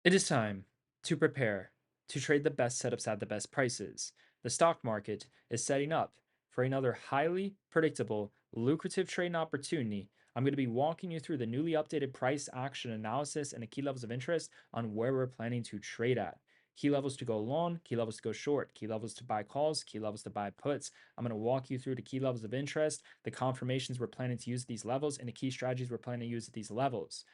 It is time to prepare to trade the best setups at the best prices. The stock market is setting up for another highly predictable, lucrative trading opportunity. I'm going to be walking you through the newly updated price action analysis and the key levels of interest on where we're planning to trade at. Key levels to go long, key levels to go short, key levels to buy calls, key levels to buy puts. I'm going to walk you through the key levels of interest, the confirmations we're planning to use at these levels, and the key strategies we're planning to use at these levels.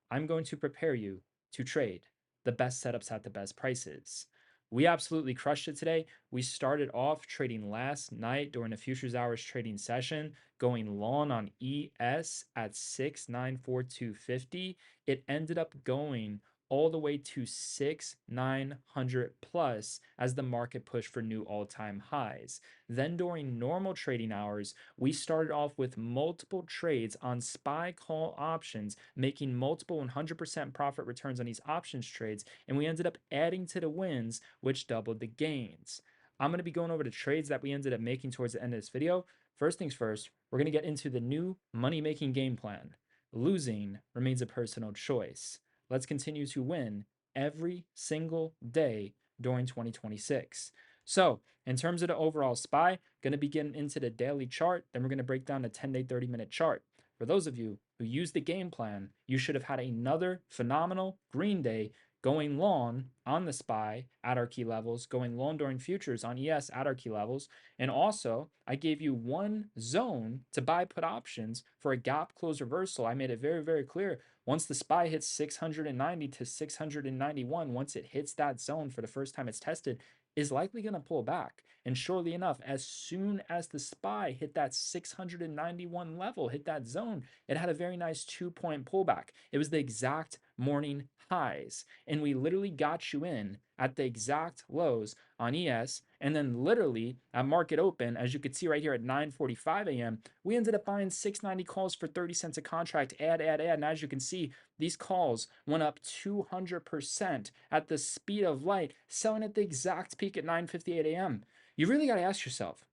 I'm going to prepare you to trade the best setups at the best prices. We absolutely crushed it today. We started off trading last night during a futures hours trading session, going long on ES at 694,250. It ended up going all the way to 6,900 plus as the market pushed for new all-time highs. Then during normal trading hours, we started off with multiple trades on SPY call options, making multiple 100% profit returns on these options trades, and we ended up adding to the wins, which doubled the gains. I'm going to be going over the trades that we ended up making towards the end of this video. First things first, we're going to get into the new money-making game plan. Losing remains a personal choice. Let's continue to win every single day during 2026. So, in terms of the overall SPY, going to be getting into the daily chart. Then we're going to break down the 10-day, 30-minute chart. For those of you who use the game plan, you should have had another phenomenal green day going long on the SPY at our key levels, going long during futures on ES at our key levels. And also, I gave you one zone to buy put options for a gap close reversal. I made it very, very clear. Once the SPY hits 690 to 691, once it hits that zone for the first time it's tested, is likely going to pull back. And surely enough, as soon as the SPY hit that 691 level, hit that zone, it had a very nice 2-point pullback. It was the exact morning highs. And we literally got you in at the exact lows on ES. And then literally at market open, as you could see right here at 9:45 a.m., we ended up buying 690 calls for 30 cents a contract, add. And as you can see, these calls went up 200% at the speed of light, selling at the exact peak at 9:58 a.m. You really got to ask yourself,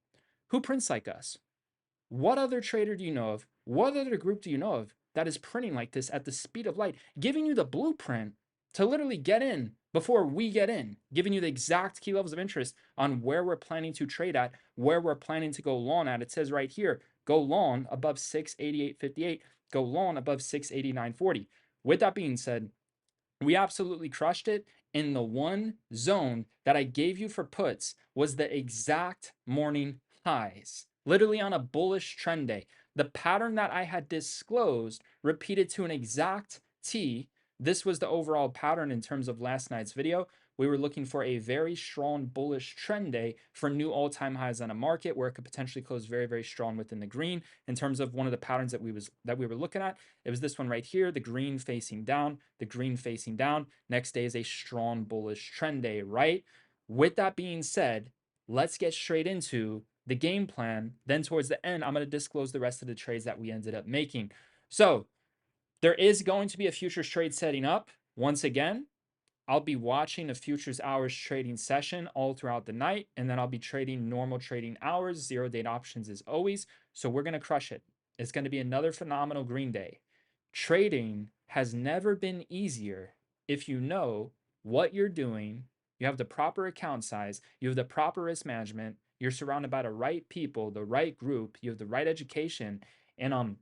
who prints like us? What other trader do you know of? What other group do you know of that is printing like this at the speed of light, giving you the blueprint to literally get in before we get in, giving you the exact key levels of interest on where we're planning to trade at, where we're planning to go long at? It says right here, go long above 688.58, go long above 689.40. With that being said, we absolutely crushed it. In the one zone that I gave you for puts was the exact morning highs, literally on a bullish trend day. The pattern that I had disclosed repeated to an exact T. This was the overall pattern in terms of last night's video. We were looking for a very strong bullish trend day for new all-time highs on a market where it could potentially close very, very strong within the green. In terms of one of the patterns that we were looking at, it was this one right here, the green facing down, the green facing down. Next day is a strong bullish trend day, right? With that being said, let's get straight into the game plan. Then towards the end, I'm going to disclose the rest of the trades that we ended up making. So there is going to be a futures trade setting up. Once again, I'll be watching a futures hours trading session all throughout the night, and then I'll be trading normal trading hours, 0 date options as always. So we're going to crush it. It's going to be another phenomenal green day. Trading has never been easier if you know what you're doing, you have the proper account size, you have the proper risk management, you're surrounded by the right people, the right group, you have the right education, and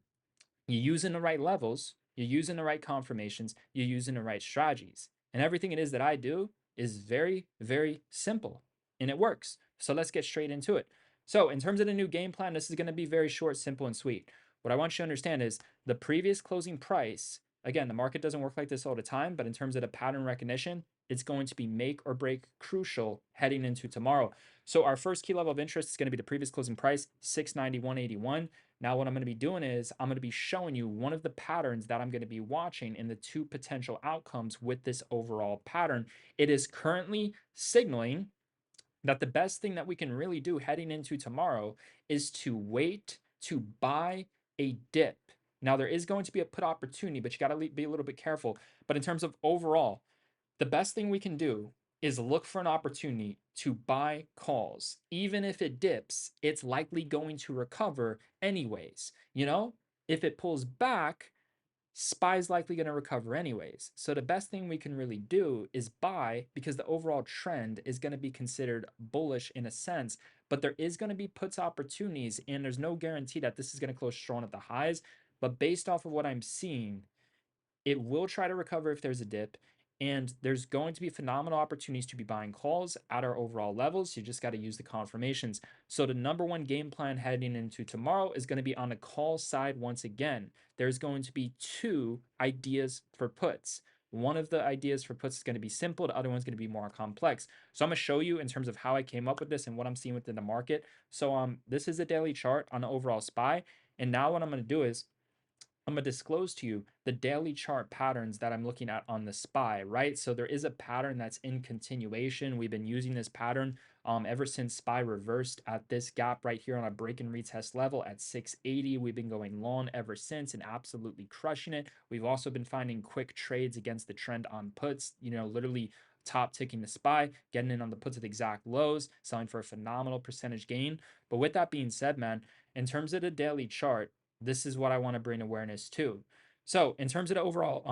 you're using the right levels, you're using the right confirmations, you're using the right strategies. And everything it is that I do is very, very simple and it works. So let's get straight into it. So, in terms of the new game plan, this is going to be very short, simple, and sweet. What I want you to understand is the previous closing price. Again, the market doesn't work like this all the time, but in terms of the pattern recognition, it's going to be make or break crucial heading into tomorrow. So, our first key level of interest is going to be the previous closing price, 691.81. Now, what I'm going to be doing is I'm going to be showing you one of the patterns that I'm going to be watching in the two potential outcomes with this overall pattern. It is currently signaling that the best thing that we can really do heading into tomorrow is to wait to buy a dip. Now, there is going to be a put opportunity, but you got to be a little bit careful. But in terms of overall, the best thing we can do is look for an opportunity to buy calls. Even if it dips, it's likely going to recover anyways. If it pulls back, SPY is likely going to recover anyways. So the best thing we can really do is buy because the overall trend is going to be considered bullish in a sense, but there is going to be puts opportunities and there's no guarantee that this is going to close strong at the highs. But based off of what I'm seeing, it will try to recover if there's a dip. And there's going to be phenomenal opportunities to be buying calls at our overall levels. You just got to use the confirmations. So, the number one game plan heading into tomorrow is going to be on the call side once again. There's going to be two ideas for puts. One of the ideas for puts is going to be simple, the other one's going to be more complex. So, I'm going to show you in terms of how I came up with this and what I'm seeing within the market. So, this is a daily chart on the overall SPY. And now, what I'm going to do is I'm going to disclose to you the daily chart patterns that I'm looking at on the SPY, right? So there is a pattern that's in continuation. We've been using this pattern ever since SPY reversed at this gap right here on a break and retest level at 680. We've been going long ever since and absolutely crushing it. We've also been finding quick trades against the trend on puts, literally top ticking the SPY, getting in on the puts at exact lows, selling for a phenomenal percentage gain. But with that being said, man, in terms of the daily chart, this is what I want to bring awareness to. So, in terms of the overall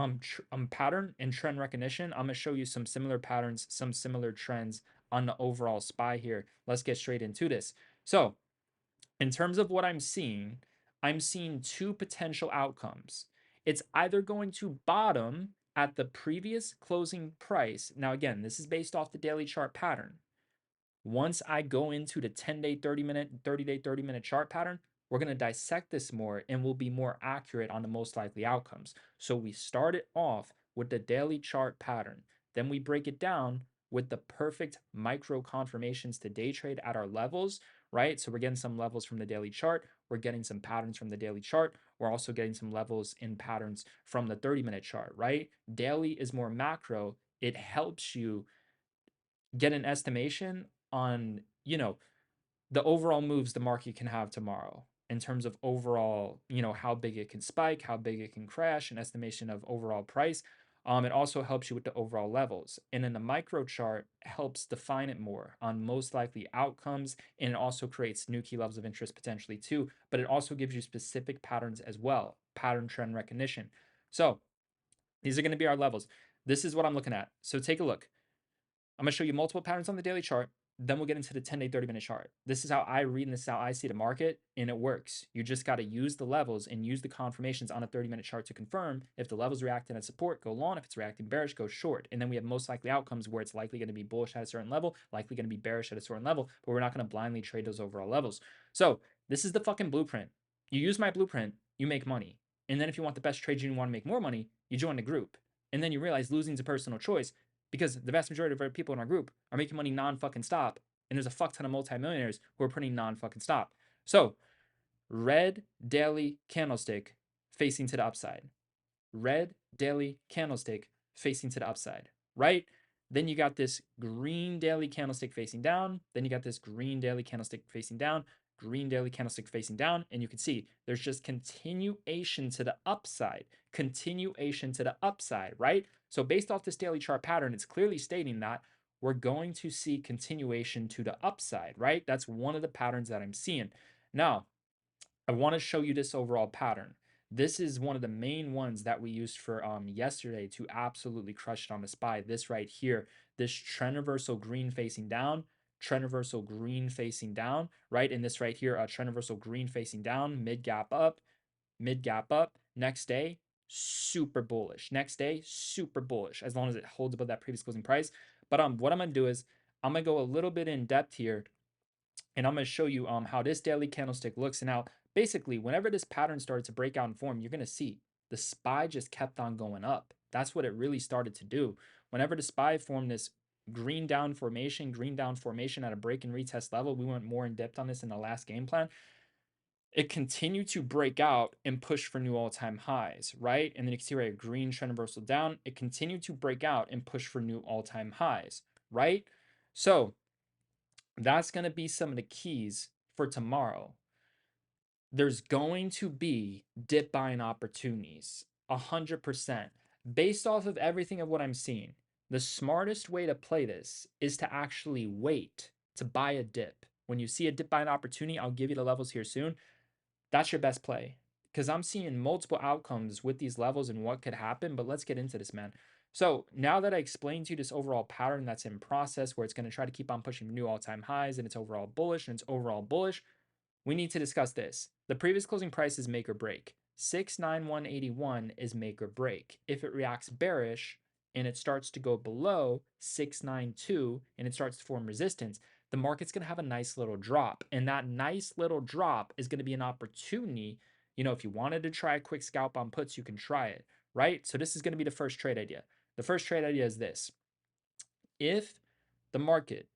pattern and trend recognition, I'm gonna show you some similar patterns, some similar trends on the overall SPY here. Let's get straight into this. So, in terms of what I'm seeing two potential outcomes. It's either going to bottom at the previous closing price. Now, again, this is based off the daily chart pattern. Once I go into the 10-day, 30-minute, 30-day, 30-minute chart pattern, we're going to dissect this more and we'll be more accurate on the most likely outcomes. So we start it off with the daily chart pattern. Then we break it down with the perfect micro confirmations to day trade at our levels, right? So we're getting some levels from the daily chart. We're getting some patterns from the daily chart. We're also getting some levels in patterns from the 30-minute chart, right? Daily is more macro. It helps you get an estimation on, the overall moves the market can have tomorrow in terms of overall, how big it can spike, how big it can crash, an estimation of overall price. It also helps you with the overall levels. And then the micro chart helps define it more on most likely outcomes. And it also creates new key levels of interest potentially too. But it also gives you specific patterns as well, pattern trend recognition. So these are going to be our levels. This is what I'm looking at. So take a look. I'm going to show you multiple patterns on the daily chart. Then we'll get into the 10-day, 30-minute chart. This is how I read and this is how I see the market, and it works. You just got to use the levels and use the confirmations on a 30-minute chart to confirm if the level's reacting at support, go long. If it's reacting bearish, go short. And then we have most likely outcomes where it's likely going to be bullish at a certain level, likely going to be bearish at a certain level, but we're not going to blindly trade those overall levels. So this is the fucking blueprint. You use my blueprint, you make money. And then if you want the best trades and you want to make more money, you join the group. And then you realize losing is a personal choice because the vast majority of our people in our group are making money non-fucking stop, and there's a fuck ton of multimillionaires who are printing non-fucking stop. So, red daily candlestick facing to the upside. Red daily candlestick facing to the upside, right? Then you got this green daily candlestick facing down. Then you got this green daily candlestick facing down, green daily candlestick facing down. And you can see there's just continuation to the upside, continuation to the upside, right? So based off this daily chart pattern, it's clearly stating that we're going to see continuation to the upside, right? That's one of the patterns that I'm seeing. Now, I want to show you this overall pattern. This is one of the main ones that we used for yesterday to absolutely crush it on the SPY. This right here, this trend reversal green facing down, trend reversal green facing down, right? And this right here, trend reversal green facing down, mid gap up, mid gap up. Next day, super bullish. Next day, super bullish as long as it holds above that previous closing price. But what I'm gonna do is I'm gonna go a little bit in depth here, and I'm going to show you how this daily candlestick looks. And now, basically, whenever this pattern started to break out and form, you're going to see the SPY just kept on going up. That's what it really started to do. Whenever the SPY formed this green down formation at a break and retest level, we went more in depth on this in the last game plan. It continued to break out and push for new all-time highs, right? And then you can see right, a green trend reversal down. It continued to break out and push for new all-time highs, right? So that's going to be some of the keys for tomorrow. There's going to be dip buying opportunities, 100%. Based off of everything of what I'm seeing, the smartest way to play this is to actually wait to buy a dip. When you see a dip buying opportunity, I'll give you the levels here soon. That's your best play. because I'm seeing multiple outcomes with these levels and what could happen. But let's get into this, man. So now that I explained to you this overall pattern that's in process where it's going to try to keep on pushing new all-time highs and it's overall bullish and it's overall bullish, we need to discuss this. The previous closing price is make or break. 69181 is make or break. If it reacts bearish and it starts to go below 692 and it starts to form resistance, the market's going to have a nice little drop. And that nice little drop is going to be an opportunity. If you wanted to try a quick scalp on puts, you can try it, right? So this is going to be the first trade idea. The first trade idea is this. If the market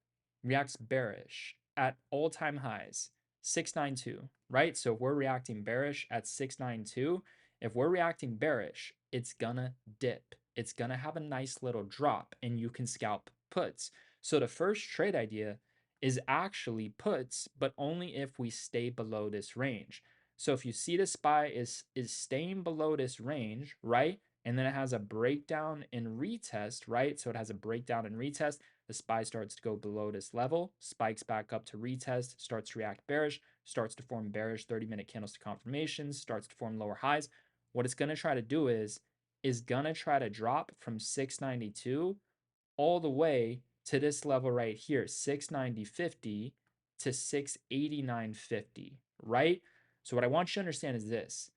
reacts bearish at all-time highs, 692, right? So if we're reacting bearish at 692, if we're reacting bearish, it's gonna dip. It's gonna have a nice little drop and you can scalp puts. So the first trade idea is actually puts, but only if we stay below this range. So if you see the SPY is staying below this range, right? And then it has a breakdown and retest, right? So it has a breakdown and retest. The SPY starts to go below this level, spikes back up to retest, starts to react bearish, starts to form bearish 30-minute candlestick confirmations, starts to form lower highs. What it's going to try to do is going to try to drop from 692 all the way to this level right here, 690.50 to 689.50, right? So what I want you to understand is this.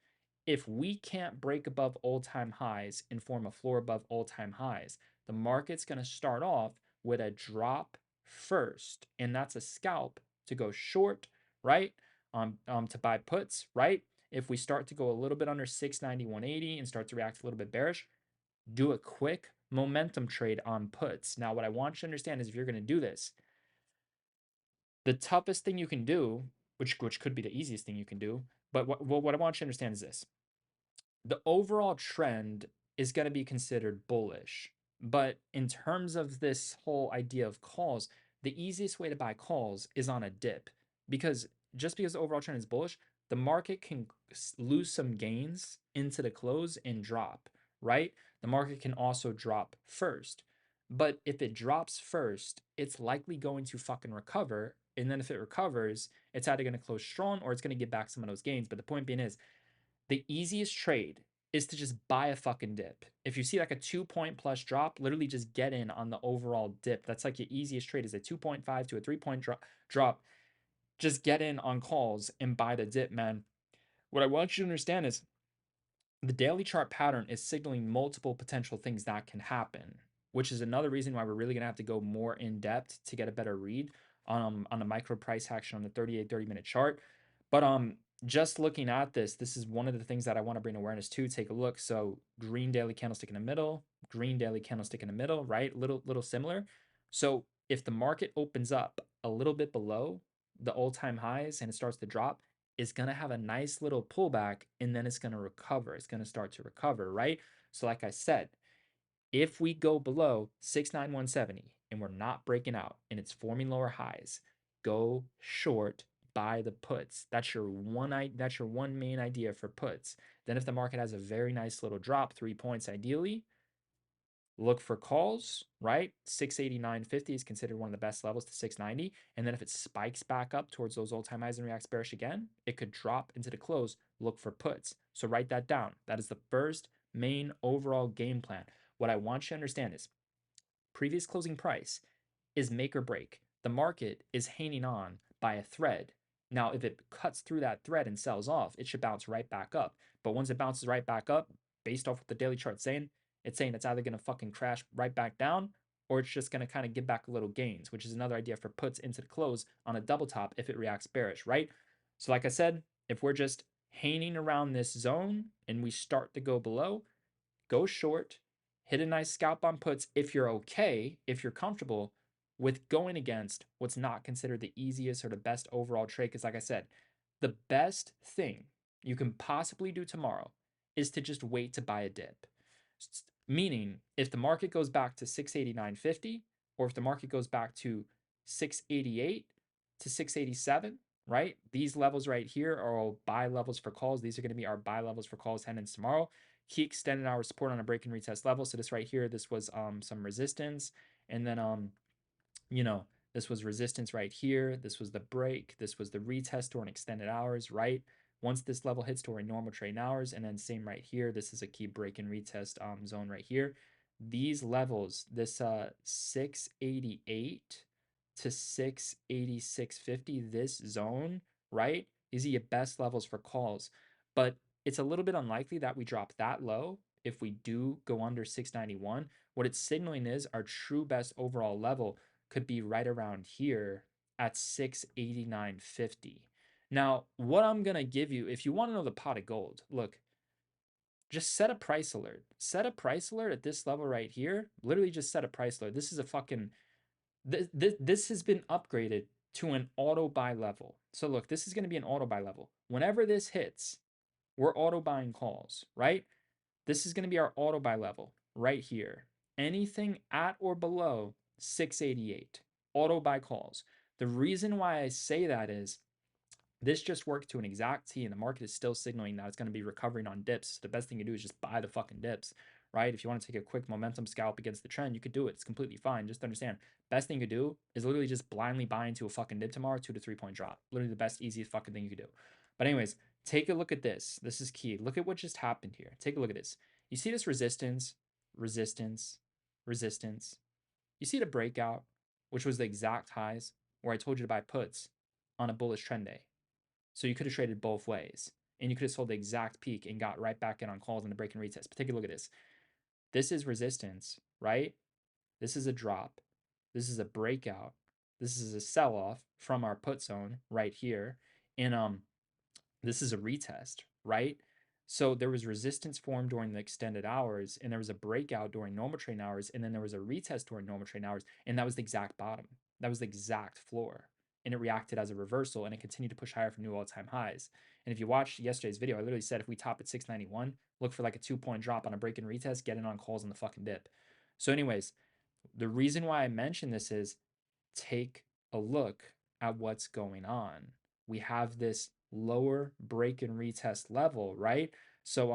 If we can't break above all-time highs and form a floor above all-time highs, the market's going to start off with a drop first, and that's a scalp to go short, right? To buy puts, right? If we start to go a little bit under 691.80 and start to react a little bit bearish, do a quick momentum trade on puts. Now, what I want you to understand is if you're going to do this, the toughest thing you can do, which could be the easiest thing you can do, but what I want you to understand is this. The overall trend is going to be considered bullish. But in terms of this whole idea of calls, the easiest way to buy calls is on a dip. Because just because the overall trend is bullish, the market can lose some gains into the close and drop, right? The market can also drop first. But if it drops first, it's likely going to fucking recover. And then if it recovers, it's either going to close strong or it's going to get back some of those gains. But the point being is, the easiest trade is to just buy a fucking dip. If you see like a 2 point plus drop, literally just get in on the overall dip. That's like your easiest trade is a 2.5 to a 3 point drop. Just get in on calls and buy the dip, man. What I want you to understand is the daily chart pattern is signaling multiple potential things that can happen, which is another reason why we're really going to have to go more in depth to get a better read on the micro price action on the 30-minute chart. But just looking at this is one of the things that I want to bring awareness to. Take a look. So green daily candlestick in the middle, green daily candlestick in the middle, right? Little similar. So if the market opens up a little bit below the all-time highs and it starts to drop, is going to have a nice little pullback and then it's going to recover. It's going to start to recover, right? So, like I said, if we go below 69170 and we're not breaking out and it's forming lower highs, go short, buy the puts. That's your one main idea for puts. Then if the market has a very nice little drop, 3 points ideally, look for calls, right? 689.50 is considered one of the best levels to 690. And then if it spikes back up towards those all-time highs and reacts bearish again, it could drop into the close. Look for puts. So write that down. That is the first main overall game plan. What I want you to understand is previous closing price is make or break. The market is hanging on by a thread. Now, if it cuts through that thread and sells off, it should bounce right back up. But once it bounces right back up, based off what the daily chart's saying, it's saying it's either going to fucking crash right back down or it's just going to kind of give back a little gains, which is another idea for puts into the close on a double top if it reacts bearish, right? So, like I said, if we're just hanging around this zone and we start to go below, go short, hit a nice scalp on puts if you're okay, if you're comfortable with going against what's not considered the easiest or the best overall trade. Because, like I said, the best thing you can possibly do tomorrow is to just wait to buy a dip. Meaning, if the market goes back to 689.50, or if the market goes back to 688 to 687, right? These levels right here are all buy levels for calls. These are going to be our buy levels for calls heading into tomorrow. Key extended our support on a break and retest level. So this right here, this was some resistance, and then you know, this was resistance right here. This was the break. This was the retest or an extended hours, right? Once this level hits during normal trading hours, and then same right here, this is a key break and retest zone right here. These levels, this 688 to 686.50, this zone, right, is your best levels for calls. But it's a little bit unlikely that we drop that low if we do go under 691. What it's signaling is our true best overall level could be right around here at 689.50. Now, what I'm going to give you, if you want to know the pot of gold, look, just set a price alert. Set a price alert at this level right here. Literally just set a price alert. This is a fucking, this has been upgraded to an auto buy level. So look, this is going to be an auto buy level. Whenever this hits, we're auto buying calls, right? This is going to be our auto buy level right here. Anything at or below 688, auto buy calls. The reason why I say that is this just worked to an exact T, and the market is still signaling that it's going to be recovering on dips. The best thing to do is just buy the fucking dips, right? If you want to take a quick momentum scalp against the trend, you could do it. It's completely fine. Just understand, best thing you could do is literally just blindly buy into a fucking dip tomorrow, 2 to 3 point drop. Literally the best, easiest fucking thing you could do. But anyways, take a look at this. This is key. Look at what just happened here. Take a look at this. You see this resistance, resistance, resistance. You see the breakout, which was the exact highs where I told you to buy puts on a bullish trend day. So you could have traded both ways, and you could have sold the exact peak and got right back in on calls in the break and retest. But take a look at this. This is resistance, right? This is a drop. This is a breakout. This is a sell-off from our put zone right here. And this is a retest, right? So there was resistance formed during the extended hours, and there was a breakout during normal trading hours, and then there was a retest during normal trading hours, and that was the exact bottom. That was the exact floor. And it reacted as a reversal, and it continued to push higher for new all-time highs. And if you watched yesterday's video, I literally said if we top at 691, look for like a 2-point drop on a break and retest, get in on calls on the fucking dip. So anyways, the reason why I mention this is take a look at what's going on. We have this lower break and retest level, right? So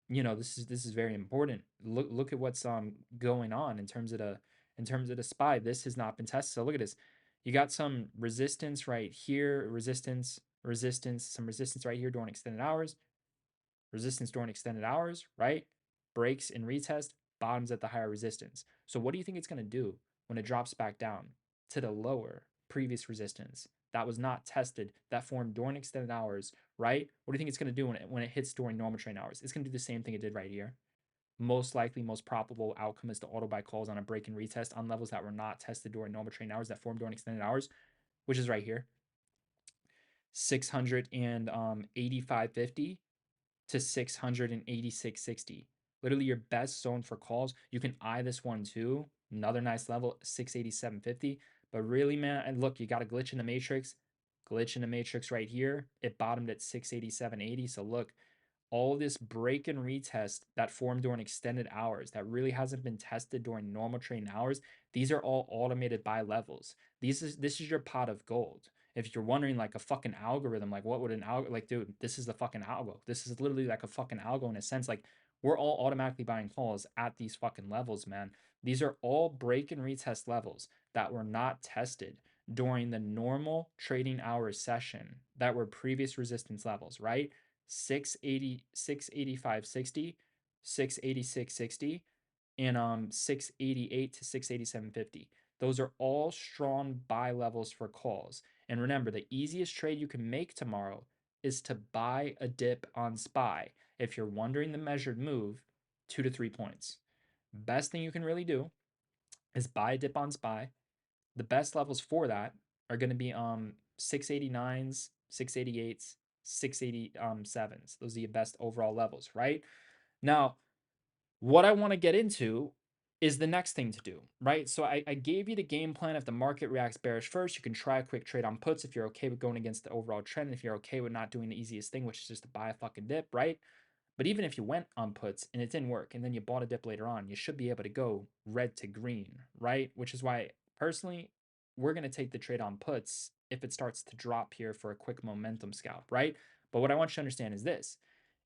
this is very important. Look at what's going on in terms of the SPY. This has not been tested. So look at this. You got some resistance right here, resistance, resistance, some resistance right here during extended hours, resistance during extended hours, right? Breaks and retest, bottoms at the higher resistance. So what do you think it's going to do when it drops back down to the lower previous resistance that was not tested, that formed during extended hours, right? What do you think it's going to do when it hits during normal trading hours? It's going to do the same thing it did right here. Most likely, most probable outcome is to auto buy calls on a break and retest on levels that were not tested during normal trading hours that formed during extended hours, which is right here. 685.50 to 686.60. Literally your best zone for calls. You can eye this one too. Another nice level, 687.50. But really, man, and look, you got a glitch in the matrix. Glitch in the matrix right here. It bottomed at 687.80. So look, all this break and retest that formed during extended hours that really hasn't been tested during normal trading hours, these are all automated buy levels. This is your pot of gold. If you're wondering like a fucking algorithm, like what would an algo, like, dude, this is the fucking algo. This is literally like a fucking algo in a sense. Like we're all automatically buying calls at these fucking levels, man. These are all break and retest levels that were not tested during the normal trading hours session that were previous resistance levels, right? 680, 685.60, 686.60, and 688 to 687.50. Those are all strong buy levels for calls. And remember, the easiest trade you can make tomorrow is to buy a dip on SPY. If you're wondering the measured move, 2 to 3 points. Best thing you can really do is buy a dip on SPY. The best levels for that are going to be 689s, 688s, 687s. Those are your best overall levels, right? Now, what I want to get into is the next thing to do, right? So I gave you the game plan. If the market reacts bearish first, you can try a quick trade on puts if you're okay with going against the overall trend. If you're okay with not doing the easiest thing, which is just to buy a fucking dip, right? But even if you went on puts and it didn't work and then you bought a dip later on, you should be able to go red to green, right? Which is why personally, we're going to take the trade on puts if it starts to drop here for a quick momentum scalp, right? But what I want you to understand is this.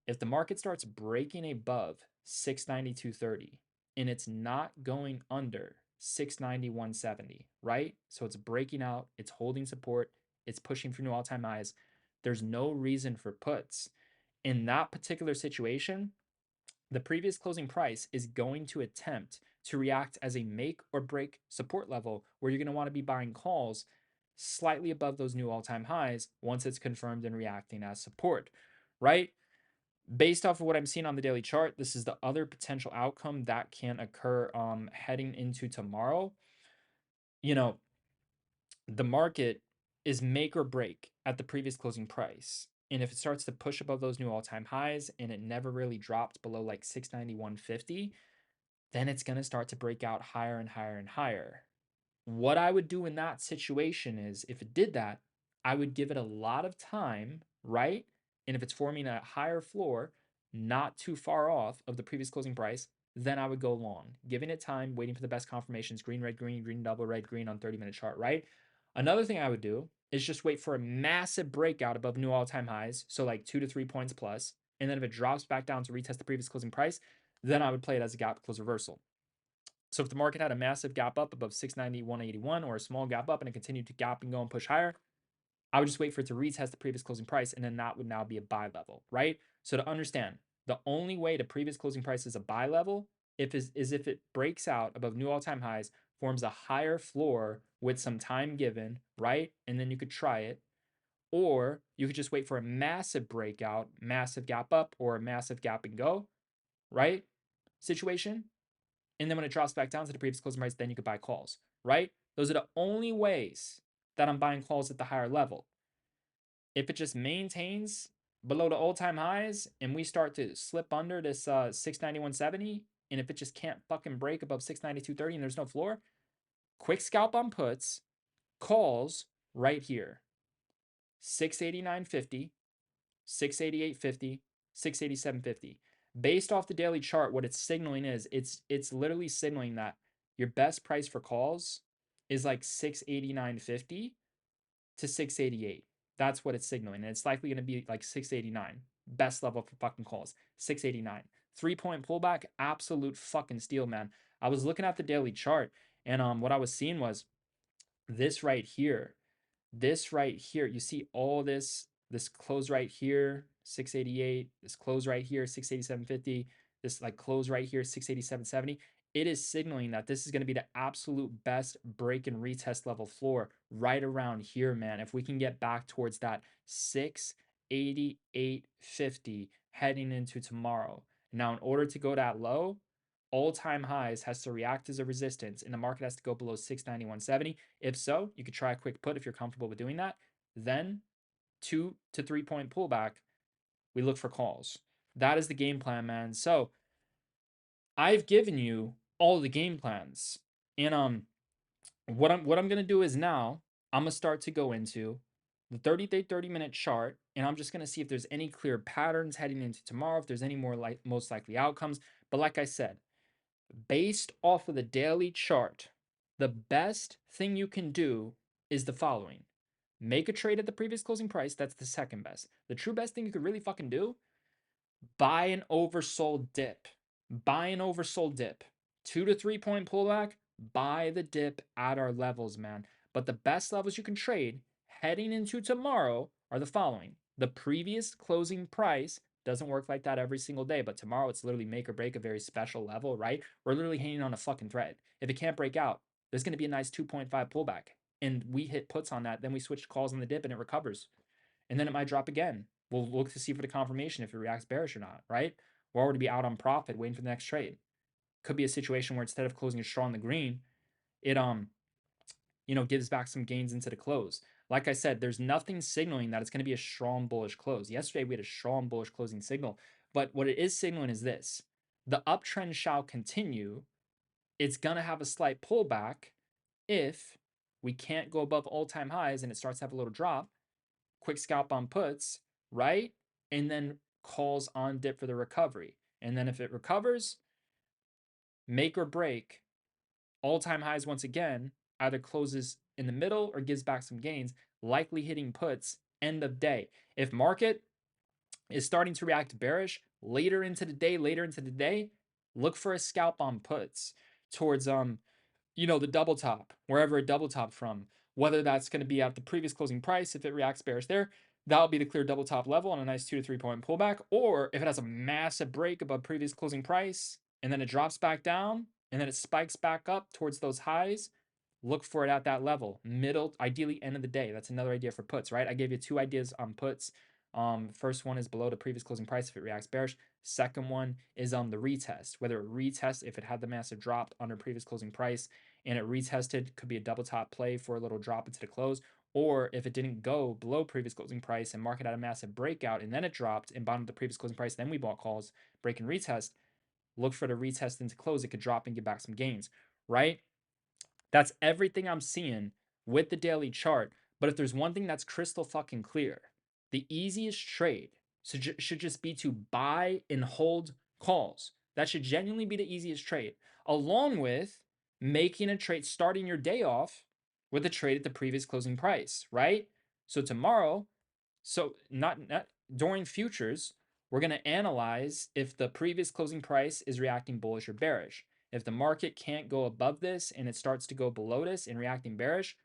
If the market starts breaking above 692.30 and it's not going under 691.70, right? So it's breaking out, it's holding support, it's pushing for new all-time highs. There's no reason for puts. In that particular situation, the previous closing price is going to attempt to react as a make or break support level where you're going to want to be buying calls slightly above those new all-time highs once it's confirmed and reacting as support, right? Based off of what I'm seeing on the daily chart, this is the other potential outcome that can occur heading into tomorrow. You know, the market is make or break at the previous closing price. And if it starts to push above those new all-time highs and it never really dropped below like 691.50, then it's going to start to break out higher and higher and higher. What I would do in that situation is if it did that, I would give it a lot of time, right? And if it's forming a higher floor, not too far off of the previous closing price, then I would go long, giving it time, waiting for the best confirmations, green, red, green, green, double, red, green on 30-minute chart, right? Another thing I would do is just wait for a massive breakout above new all-time highs, so like 2 to 3 points plus, and then if it drops back down to retest the previous closing price, then I would play it as a gap close reversal. So if the market had a massive gap up above 690, or a small gap up and it continued to gap and go and push higher, I would just wait for it to retest the previous closing price, and then that would now be a buy level, right? So to understand, the only way the previous closing price is a buy level is if it breaks out above new all-time highs, forms a higher floor with some time given, right? And then you could try it. Or you could just wait for a massive breakout, massive gap up, or a massive gap and go, right? Situation. And then when it drops back down to the previous closing price, then you could buy calls, right? Those are the only ways that I'm buying calls at the higher level. If it just maintains below the all-time highs and we start to slip under this 691.70, and if it just can't fucking break above 692.30 and there's no floor, quick scalp on puts, calls right here. 689.50, 688.50, 687.50. Based off the daily chart, what it's signaling is it's literally signaling that your best price for calls is like 689.50 to 688. That's what it's signaling. And it's likely going to be like 689. Best level for fucking calls. 689. 3-point pullback, absolute fucking steal, man. I was looking at the daily chart, and what I was seeing was this right here. This right here, you see all this close right here, 688, this close right here, 687.50, this like close right here, 687.70. It is signaling that this is going to be the absolute best break and retest level floor right around here, man. If we can get back towards that 688.50 heading into tomorrow. Now, in order to go that low, all-time highs has to react as a resistance and the market has to go below 691.70. If so, you could try a quick put if you're comfortable with doing that. Then 2 to 3 point pullback, we look for calls. That is the game plan, man. So I've given you all the game plans. And what I'm gonna do is now I'm gonna start to go into the 30-day 30-minute chart, and I'm just gonna see if there's any clear patterns heading into tomorrow, if there's any more most likely outcomes. But like I said, based off of the daily chart, the best thing you can do is the following. Make a trade at the previous closing price. That's the second best. The true best thing you could really fucking do, buy an oversold dip. Buy an oversold dip. 2 to 3 point pullback, buy the dip at our levels, man. But the best levels you can trade heading into tomorrow are the following. The previous closing price doesn't work like that every single day, but tomorrow it's literally make or break a very special level, right? We're literally hanging on a fucking thread. If it can't break out, there's going to be a nice 2.5 pullback. And we hit puts on that, then we switch calls on the dip and it recovers. And then it might drop again. We'll look to see for the confirmation if it reacts bearish or not, right? We're already be out on profit waiting for the next trade. Could be a situation where instead of closing a straw in the green, it gives back some gains into the close. Like I said, there's nothing signaling that it's going to be a strong bullish close. Yesterday we had a strong bullish closing signal, but what it is signaling is this: the uptrend shall continue. It's going to have a slight pullback if we can't go above all-time highs and it starts to have a little drop. Quick scalp on puts, right? And then calls on dip for the recovery. And then if it recovers, make or break, all-time highs once again, either closes in the middle or gives back some gains, likely hitting puts end of day. If market is starting to react bearish later into the day, look for a scalp on puts towards the double top, wherever it double topped from, whether that's going to be at the previous closing price if it reacts bearish there, that'll be the clear double top level on a nice 2 to 3 point pullback. Or if it has a massive break above previous closing price and then it drops back down and then it spikes back up towards those highs, look for it at that level, middle, ideally end of the day. That's another idea for puts, right? I gave you 2 ideas on puts. First one is below the previous closing price if it reacts bearish. Second one is on the retest, whether it retests if it had the massive drop under previous closing price and it retested, could be a double top play for a little drop into the close. Or if it didn't go below previous closing price and market had a massive breakout and then it dropped and bottomed the previous closing price, then we bought calls, break and retest. Look for the retest into close. It could drop and get back some gains, right? That's everything I'm seeing with the daily chart. But if there's one thing that's crystal fucking clear, the easiest trade should just be to buy and hold calls. That should genuinely be the easiest trade, along with making a trade, starting your day off with a trade at the previous closing price, right? So tomorrow, not during futures, we're going to analyze if the previous closing price is reacting bullish or bearish. If the market can't go above this and it starts to go below this and reacting bearish,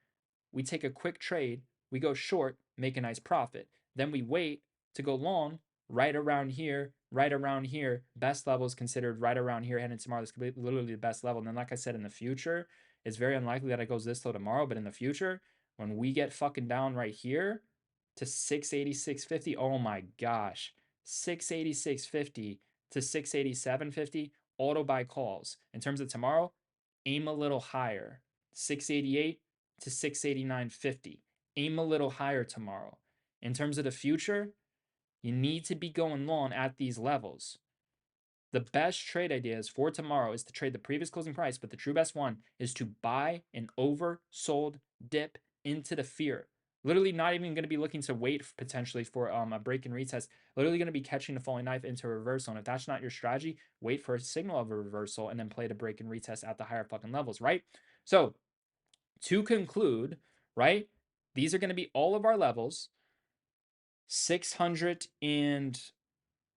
we take a quick trade, we go short, make a nice profit. Then we wait to go long right around here, right around here. Best level is considered right around here heading tomorrow. This could be literally the best level. And then, like I said, in the future, it's very unlikely that it goes this low tomorrow. But in the future, when we get fucking down right here to 686.50, oh my gosh, 686.50 to 687.50, auto buy calls. In terms of tomorrow, aim a little higher, 688 to 689.50. Aim a little higher tomorrow. In terms of the future, you need to be going long at these levels. The best trade ideas for tomorrow is to trade the previous closing price, but the true best one is to buy an oversold dip into the fear. Literally not even going to be looking to wait potentially for a break and retest. Literally going to be catching the falling knife into a reversal. And if that's not your strategy, wait for a signal of a reversal and then play the break and retest at the higher fucking levels, right? So to conclude, right, these are going to be all of our levels. 600 and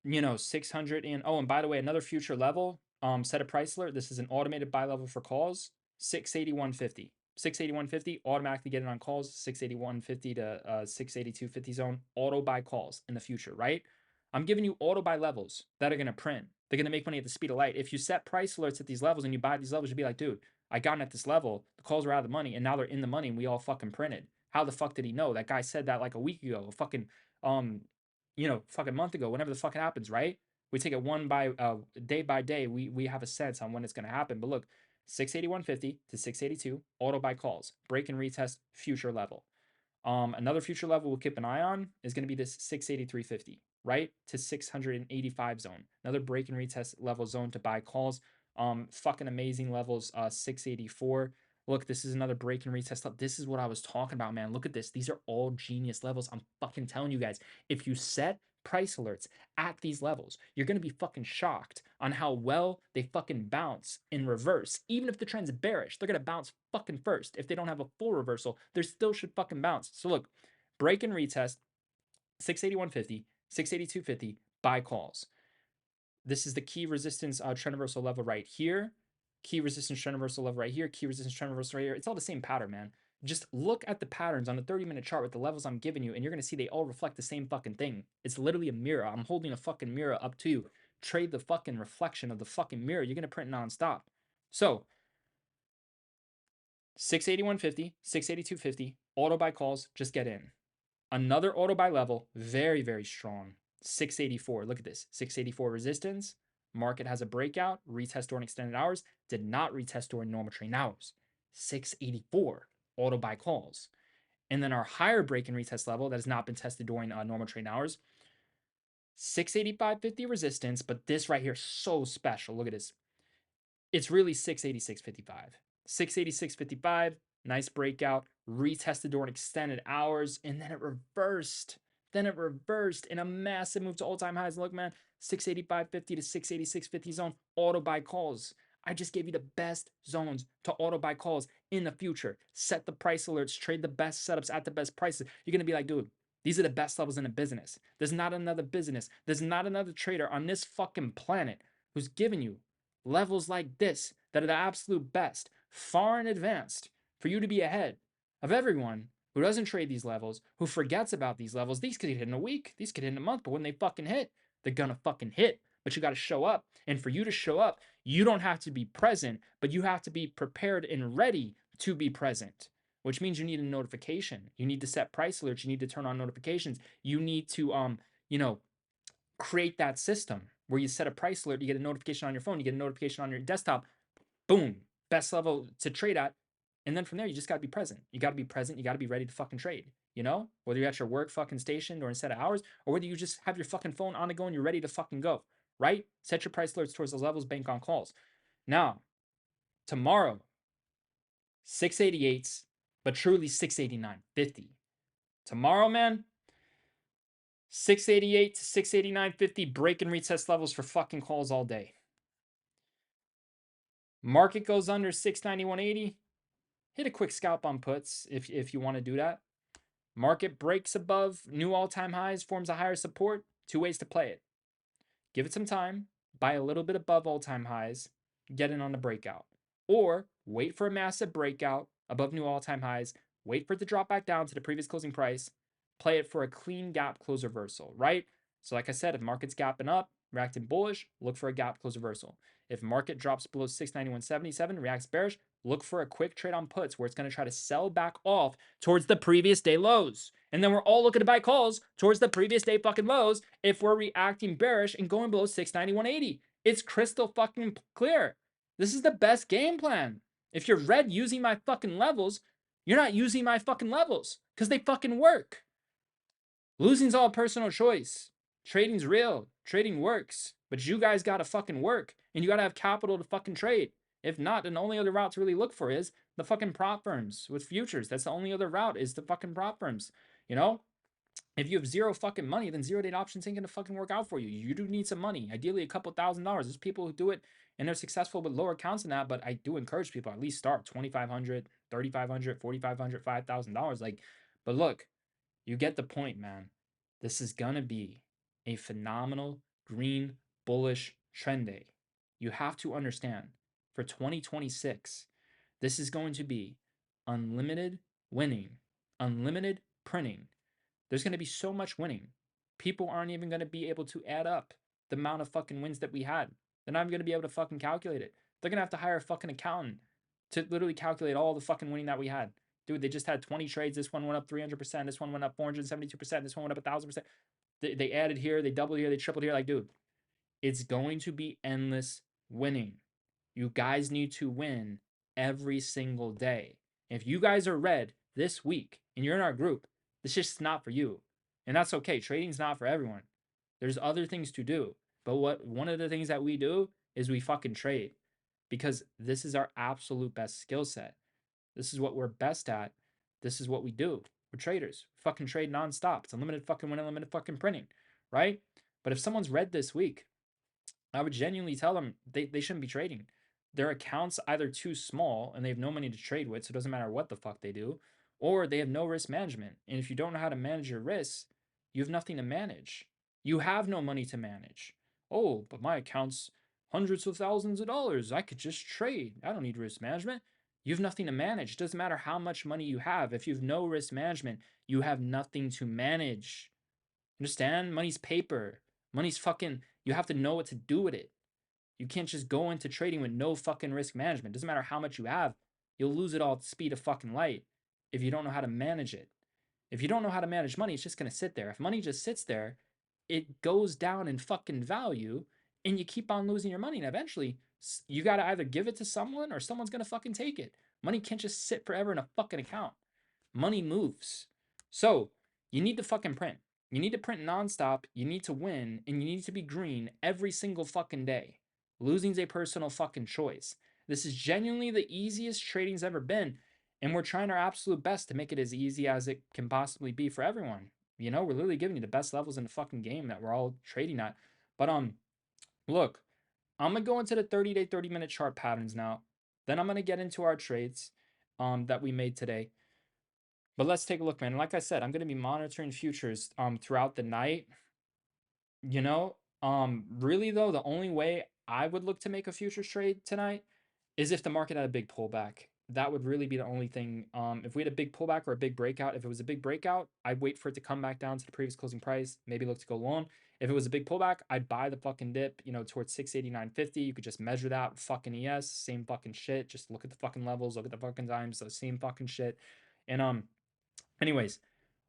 600 and oh, and by the way, another future level, set a price alert. This is an automated buy level for calls, 681.50. 681.50, automatically get it on calls, 681.50 to 682.50 zone, auto buy calls in the future, right? I'm giving you auto buy levels that are going to print. They're going to make money at the speed of light. If you set price alerts at these levels and you buy these levels, you'll be like, dude, I got in at this level, the calls were out of the money, and now they're in the money, and we all fucking printed. How the fuck did he know? That guy said that like a week ago, fucking fucking month ago, whenever the fuck it happens, right? We take it day by day. We have a sense on when it's gonna happen. But look, 681.50 to 682, auto buy calls, break and retest, future level. Another future level we'll keep an eye on is going to be this 683.50, right to 685 zone. Another break and retest level zone to buy calls. Fucking amazing levels. 684. Look, this is another break and retest level. This is what I was talking about, man. Look at this. These are all genius levels. I'm fucking telling you guys. If you set price alerts at these levels, you're going to be fucking shocked on how well they fucking bounce in reverse. Even if the trend's bearish, they're going to bounce fucking first. If they don't have a full reversal, they still should fucking bounce. So look, break and retest, 681.50, 682.50, buy calls. This is the key resistance trend reversal level right here. Key resistance trend reversal level right here. Key resistance trend reversal right here. It's all the same pattern, man. Just look at the patterns on the 30-minute chart with the levels I'm giving you, and you're going to see they all reflect the same fucking thing. It's literally a mirror. I'm holding a fucking mirror up to you. Trade the fucking reflection of the fucking mirror. You're going to print nonstop. So, 681.50, 682.50, auto buy calls, just get in. Another auto buy level, very, very strong. 684. Look at this. 684 resistance. Market has a breakout. Retest during extended hours. Did not retest during normal trading hours. 684 auto buy calls. And then our higher break and retest level that has not been tested during normal trading hours. 685.50 resistance, but this right here is so special. Look at this. It's really 686.55. 686.55. Nice breakout, retested during extended hours, and then it reversed. Then it reversed in a massive move to all-time highs. Look, man, 685.50 to 686.50 zone, auto buy calls. I just gave you the best zones to auto buy calls in the future. Set the price alerts, trade the best setups at the best prices. You're going to be like, dude, these are the best levels in the business. There's not another business. There's not another trader on this fucking planet who's giving you levels like this that are the absolute best, far in advance, for you to be ahead of everyone who doesn't trade these levels, who forgets about these levels, these could hit in a week, these could hit in a month, but when they fucking hit, they're gonna fucking hit. But you got to show up. And for you to show up, you don't have to be present, but you have to be prepared and ready to be present, which means you need a notification. You need to set price alerts. You need to turn on notifications. You need to, you know, create that system where you set a price alert, you get a notification on your phone, you get a notification on your desktop, boom, best level to trade at. And then from there, you just got to be present. You got to be present. You got to be ready to fucking trade, you know? Whether you're at your work fucking station or in a set of hours, or whether you just have your fucking phone on the go and you're ready to fucking go, right? Set your price alerts towards those levels, bank on calls. Now, tomorrow, 688s, but truly 689.50. Tomorrow, man, 688 to 689.50, break and retest levels for fucking calls all day. Market goes under 691.80. Hit a quick scalp on puts if you want to do that. Market breaks above new all-time highs, forms a higher support. Two ways to play it. Give it some time, buy a little bit above all-time highs, get in on the breakout. Or wait for a massive breakout above new all-time highs, wait for it to drop back down to the previous closing price, play it for a clean gap close reversal, right? So like I said, if market's gapping up, reacting bullish, look for a gap close reversal. If market drops below 691.77, reacts bearish, look for a quick trade on puts where it's going to try to sell back off towards the previous day lows. And then we're all looking to buy calls towards the previous day fucking lows if we're reacting bearish and going below 691.80. It's crystal fucking clear. This is the best game plan. If you're red using my fucking levels, you're not using my fucking levels because they fucking work. Losing's all personal choice. Trading's real. Trading works. But you guys gotta fucking work. And you gotta have capital to fucking trade. If not, then the only other route to really look for is the fucking prop firms with futures. That's the only other route is the fucking prop firms. You know? If you have zero fucking money, then 0 date options ain't gonna fucking work out for you. You do need some money. Ideally a couple $1,000s. There's people who do it and they're successful with lower accounts than that, but I do encourage people at least start $2,500, $3,500, $4,500, $5,000. Like, but look, you get the point, man. This is gonna be a phenomenal green bullish trend day. You have to understand for 2026, this is going to be unlimited winning, unlimited printing. There's going to be so much winning. People aren't even going to be able to add up the amount of fucking wins that we had. They're not even going to be able to fucking calculate it. They're going to have to hire a fucking accountant to literally calculate all the fucking winning that we had. Dude, they just had 20 trades. This one went up 300%. This one went up 472%. This one went up 1,000%. They added here, they doubled here, they tripled here. Like, dude, it's going to be endless winning. You guys need to win every single day. If you guys are red this week and you're in our group, it's just not for you. And that's okay. Trading's not for everyone. There's other things to do. But one of the things that we do is we fucking trade because this is our absolute best skill set. This is what we're best at. This is what we do. We're traders. Fucking trade nonstop. It's unlimited fucking win, unlimited fucking printing, right? But if someone's red this week, I would genuinely tell them they shouldn't be trading. Their account's either too small and they have no money to trade with, so it doesn't matter what the fuck they do, or they have no risk management. And if you don't know how to manage your risks, you have nothing to manage. You have no money to manage. Oh, but my account's hundreds of thousands of dollars. I could just trade. I don't need risk management. You have nothing to manage. It doesn't matter how much money you have. If you have no risk management, you have nothing to manage. Understand? Money's paper. Money's fucking, you have to know what to do with it. You can't just go into trading with no fucking risk management. Doesn't matter how much you have, you'll lose it all at the speed of fucking light if you don't know how to manage it. If you don't know how to manage money, it's just gonna sit there. If money just sits there, it goes down in fucking value and you keep on losing your money. And eventually, you gotta either give it to someone or someone's gonna fucking take it. Money can't just sit forever in a fucking account. Money moves. So, you need to fucking print. You need to print nonstop, you need to win, and you need to be green every single fucking day. Losing's a personal fucking choice. This is genuinely the easiest trading's ever been, and we're trying our absolute best to make it as easy as it can possibly be for everyone. You know, we're literally giving you the best levels in the fucking game that we're all trading at. But look, I'm gonna go into the 30-day, 30-minute chart patterns now. Then I'm gonna get into our trades that we made today. But let's take a look, man. Like I said, I'm gonna be monitoring futures throughout the night. You know, really though, the only way I would look to make a futures trade tonight is if the market had a big pullback. that would really be the only thing. If we had a big pullback or a big breakout, if it was a big breakout, I'd wait for it to come back down to the previous closing price, maybe look to go long. If it was a big pullback, I'd buy the fucking dip, towards 689.50. You could just measure that with fucking ES, same fucking shit. Just look at the fucking levels, look at the fucking times, the same fucking shit. And anyways,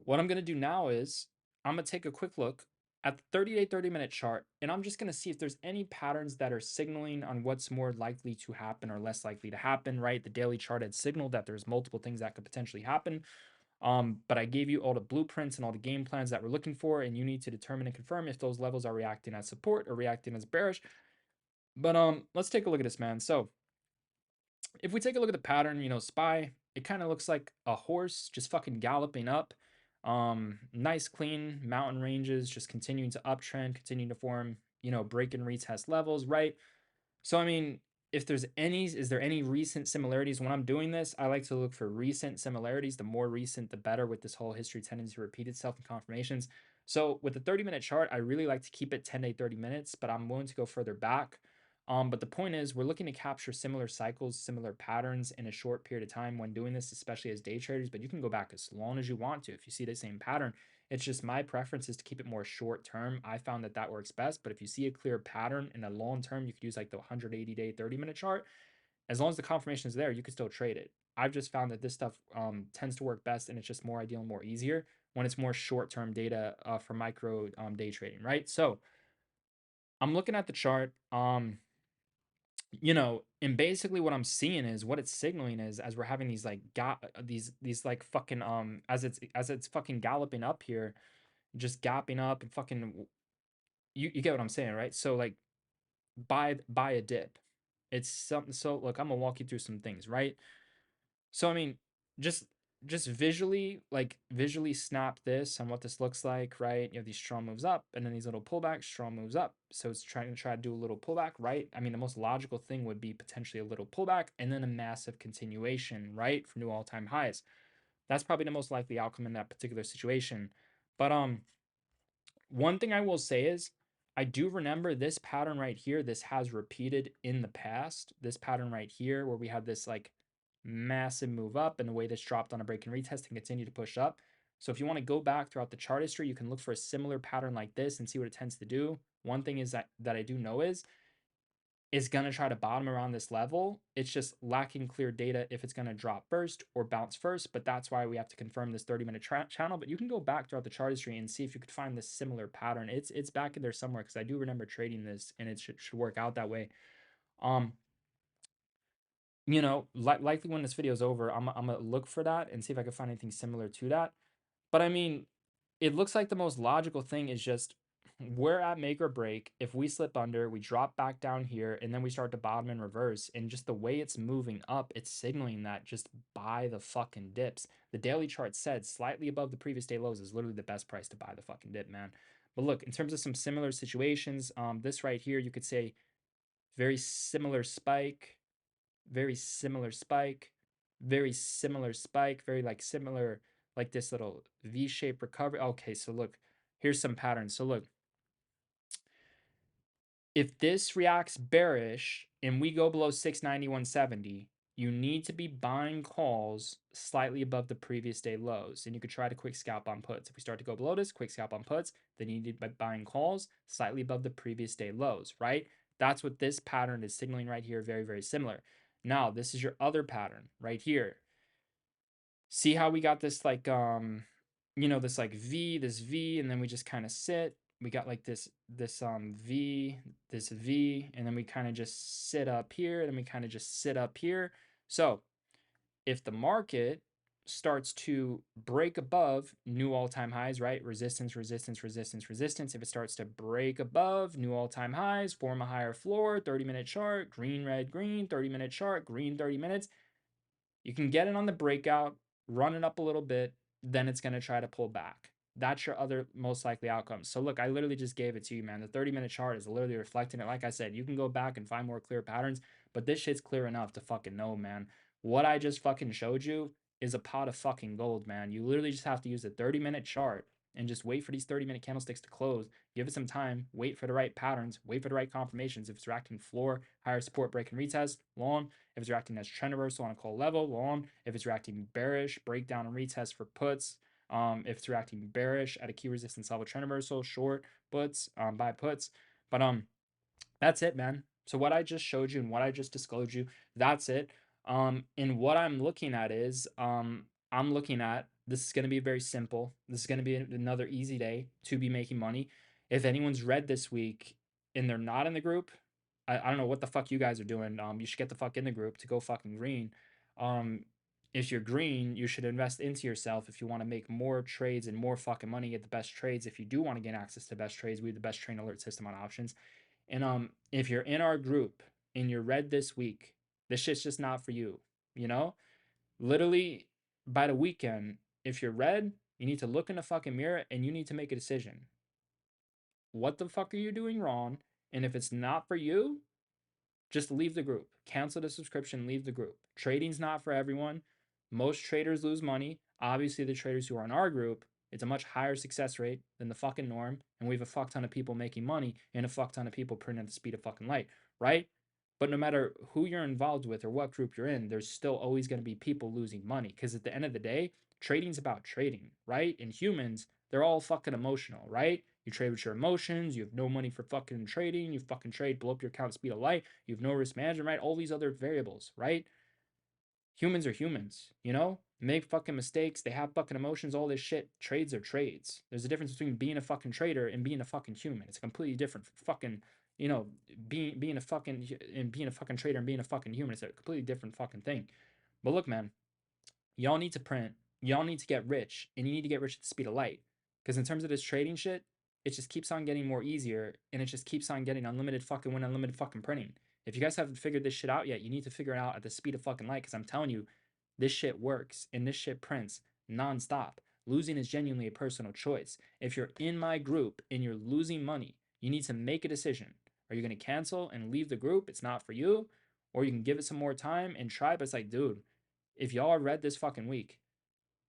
what I'm gonna do now is I'm gonna take a quick look at the 30-day, 30-minute chart, and I'm just gonna see if there's any patterns that are signaling on what's more likely to happen or less likely to happen, right? The daily chart had signaled that there's multiple things that could potentially happen. But I gave you all the blueprints and all the game plans that we're looking for, and you need to determine and confirm if those levels are reacting as support or reacting as bearish. But let's take a look at this, man. So if we take a look at the pattern, SPY, it kind of looks like a horse just fucking galloping up. Nice clean mountain ranges, just continuing to uptrend, continuing to form, break and retest levels, right? So I mean, if there's any, is there any recent similarities? When I'm doing this, I like to look for recent similarities. The more recent, the better, with this whole history tendency to repeat itself and confirmations. So with the 30-minute chart, I really like to keep it 10-day, 30 minutes, but I'm willing to go further back. But the point is, we're looking to capture similar cycles, similar patterns in a short period of time when doing this, especially as day traders. But you can go back as long as you want to if you see the same pattern. It's just my preference is to keep it more short term. I found that that works best. But if you see a clear pattern in a long term, you could use like the 180-day, 30-minute chart. As long as the confirmation is there, you can still trade it. I've just found that this stuff tends to work best, and it's just more ideal and more easier when it's more short term data for micro day trading, right? So I'm looking at the chart. And basically what I'm seeing is what it's signaling is, as we're having these like these like fucking as it's fucking galloping up here, just gapping up and fucking, you get what I'm saying, right? So like buy a dip. It's something. So look, I'm gonna walk you through some things, right? So I mean, just just visually snap this and what this looks like, right? You have these strong moves up and then these little pullbacks, strong moves up. So it's try to do a little pullback, right? I mean, the most logical thing would be potentially a little pullback and then a massive continuation, right? For new all-time highs. That's probably the most likely outcome in that particular situation. But one thing I will say is, I do remember this pattern right here. This has repeated in the past. This pattern right here, where we had this like massive move up and the way this dropped on a break and retest and continue to push up. So if you want to go back throughout the chart history, you can look for a similar pattern like this and see what it tends to do. One thing is that I do know is going to try to bottom around this level. It's just lacking clear data if it's going to drop first or bounce first. But that's why we have to confirm this 30-minute channel. But you can go back throughout the chart history and see if you could find this similar pattern. It's back in there somewhere, because I do remember trading this and it should work out that way. Um, likely when this video is over, I'm gonna look for that and see if I can find anything similar to that. But I mean, it looks like the most logical thing is just, we're at make or break. If we slip under, we drop back down here, and then we start to bottom and reverse. And just the way it's moving up, it's signaling that just buy the fucking dips. The daily chart said slightly above the previous day lows is literally the best price to buy the fucking dip, man. But look, in terms of some similar situations, this right here, you could say very similar spike, very similar spike, very similar spike, very like similar, like this little V-shaped recovery. Okay, so look, here's some patterns. So look, if this reacts bearish and we go below 691.70, you need to be buying calls slightly above the previous day lows. And you could try to quick scalp on puts. If we start to go below this, quick scalp on puts, then you need to be buying calls slightly above the previous day lows, right? That's what this pattern is signaling right here. Very, very similar. Now, this is your other pattern right here. See how we got this like this like this V, and then we just kind of sit. We got like this V, this V, and then we kind of just sit up here, and then we kind of just sit up here. So if the market starts to break above new all-time highs, right? Resistance, resistance, resistance, resistance. If it starts to break above new all-time highs, form a higher floor, 30-minute chart, green, red, green, 30-minute chart, green, 30 minutes. You can get it on the breakout, run it up a little bit, then it's going to try to pull back. That's your other most likely outcome. So look, I literally just gave it to you, man. The 30-minute chart is literally reflecting it. Like I said, you can go back and find more clear patterns, but this shit's clear enough to fucking know, man. What I just fucking showed you is a pot of fucking gold, man. You literally just have to use the 30-minute chart and just wait for these 30-minute candlesticks to close. Give it some time, wait for the right patterns, wait for the right confirmations. If it's reacting floor, higher support, break and retest, long. If it's reacting as trend reversal on a call level, long. If it's reacting bearish, breakdown and retest for puts. If it's reacting bearish at a key resistance level, trend reversal, short puts, buy puts. But that's it, man. So what I just showed you and what I just disclosed you, that's it. And what I'm looking at is, I'm looking at, this is going to be very simple. This is going to be another easy day to be making money. If anyone's read this week and they're not in the group, I don't know what the fuck you guys are doing. You should get the fuck in the group to go fucking green. Um, if you're green, you should invest into yourself if you want to make more trades and more fucking money, get the best trades. If you do want to gain access to best trades, we have the best train alert system on options. And if you're in our group and you're red this week, this shit's just not for you. You know, literally by the weekend, if you're red, you need to look in the fucking mirror and you need to make a decision. What the fuck are you doing wrong? And if it's not for you, just leave the group. Cancel the subscription, leave the group. Trading's not for everyone. Most traders lose money. Obviously, the traders who are in our group, it's a much higher success rate than the fucking norm. And we have a fuck ton of people making money and a fuck ton of people printing at the speed of fucking light, right? But no matter who you're involved with or what group you're in, there's still always going to be people losing money. Because at the end of the day, trading's about trading, right? And humans, they're all fucking emotional, right? You trade with your emotions. You have no money for fucking trading. You fucking trade, blow up your account speed of light. You have no risk management, right? All these other variables, right? Humans are humans, you know? Make fucking mistakes. They have fucking emotions, all this shit. Trades are trades. There's a difference between being a fucking trader and being a fucking human. It's completely different. Fucking, you know, being a fucking and being a fucking trader and being a fucking human. It's a completely different fucking thing. But look, man, y'all need to print. Y'all need to get rich, and you need to get rich at the speed of light. Because in terms of this trading shit, it just keeps on getting more easier, and it just keeps on getting unlimited fucking win, unlimited fucking printing. If you guys haven't figured this shit out yet, you need to figure it out at the speed of fucking light. Because I'm telling you, this shit works, and this shit prints nonstop. Losing is genuinely a personal choice. If you're in my group and you're losing money, you need to make a decision. Are you going to cancel and leave the group? It's not for you. Or you can give it some more time and try, but it's like, dude, if y'all read this fucking week,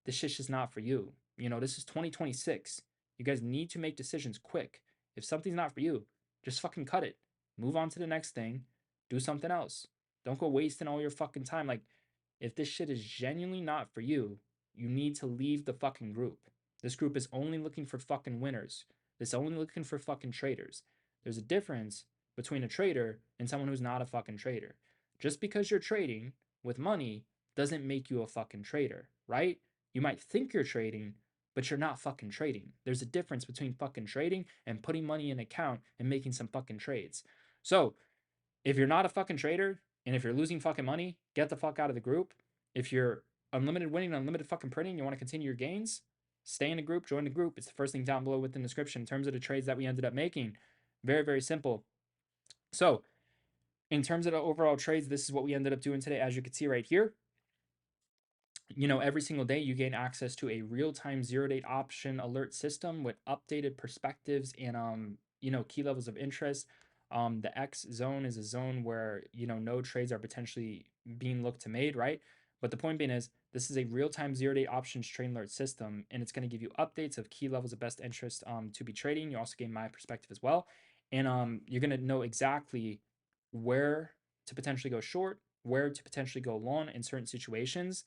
this shit's just not for you. You know, this is 2026. You guys need to make decisions quick. If something's not for you, just fucking cut it. Move on to the next thing. Do something else. Don't go wasting all your fucking time. Like, if this shit is genuinely not for you, you need to leave the fucking group. This group is only looking for fucking winners. It's only looking for fucking traders. There's a difference between a trader and someone who's not a fucking trader. Just because you're trading with money doesn't make you a fucking trader, right? You might think you're trading, but you're not fucking trading. There's a difference between fucking trading and putting money in an account and making some fucking trades. So, if you're not a fucking trader and if you're losing fucking money, get the fuck out of the group. If you're unlimited winning, unlimited fucking printing, you want to continue your gains, stay in the group, join the group. It's the first thing down below within the description in terms of the trades that we ended up making. Very, very simple. So, in terms of the overall trades, this is what we ended up doing today. As you can see right here, you know, every single day you gain access to a real-time zero-date option alert system with updated perspectives and you know, key levels of interest. The X zone is a zone where, you know, no trades are potentially being looked to made, right? But the point being is this is a real-time zero-date options trade alert system, and it's going to give you updates of key levels of best interest to be trading. You also gain my perspective as well, and you're going to know exactly where to potentially go short, where to potentially go long in certain situations,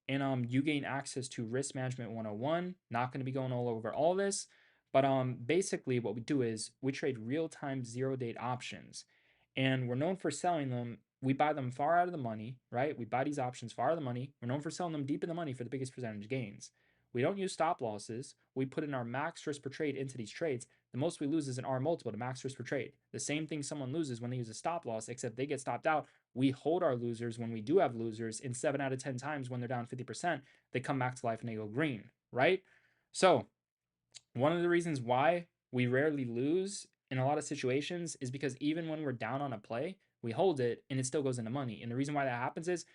and you gain access to risk management 101. Not going to be going all over all this, but basically what we do is we trade real-time zero-date options, and we're known for selling them. We buy them far out of the money, right? We buy these options far out of the money. We're known for selling them deep in the money for the biggest percentage gains. We don't use stop losses. We put in our max risk per trade into these trades. The most we lose is an R multiple to max risk per trade. The same thing someone loses when they use a stop loss, except they get stopped out. We hold our losers when we do have losers. In 7 out of 10 times when they're down 50%, they come back to life and they go green, right? So, one of the reasons why we rarely lose in a lot of situations is because even when we're down on a play, we hold it and it still goes into money. And the reason why that happens is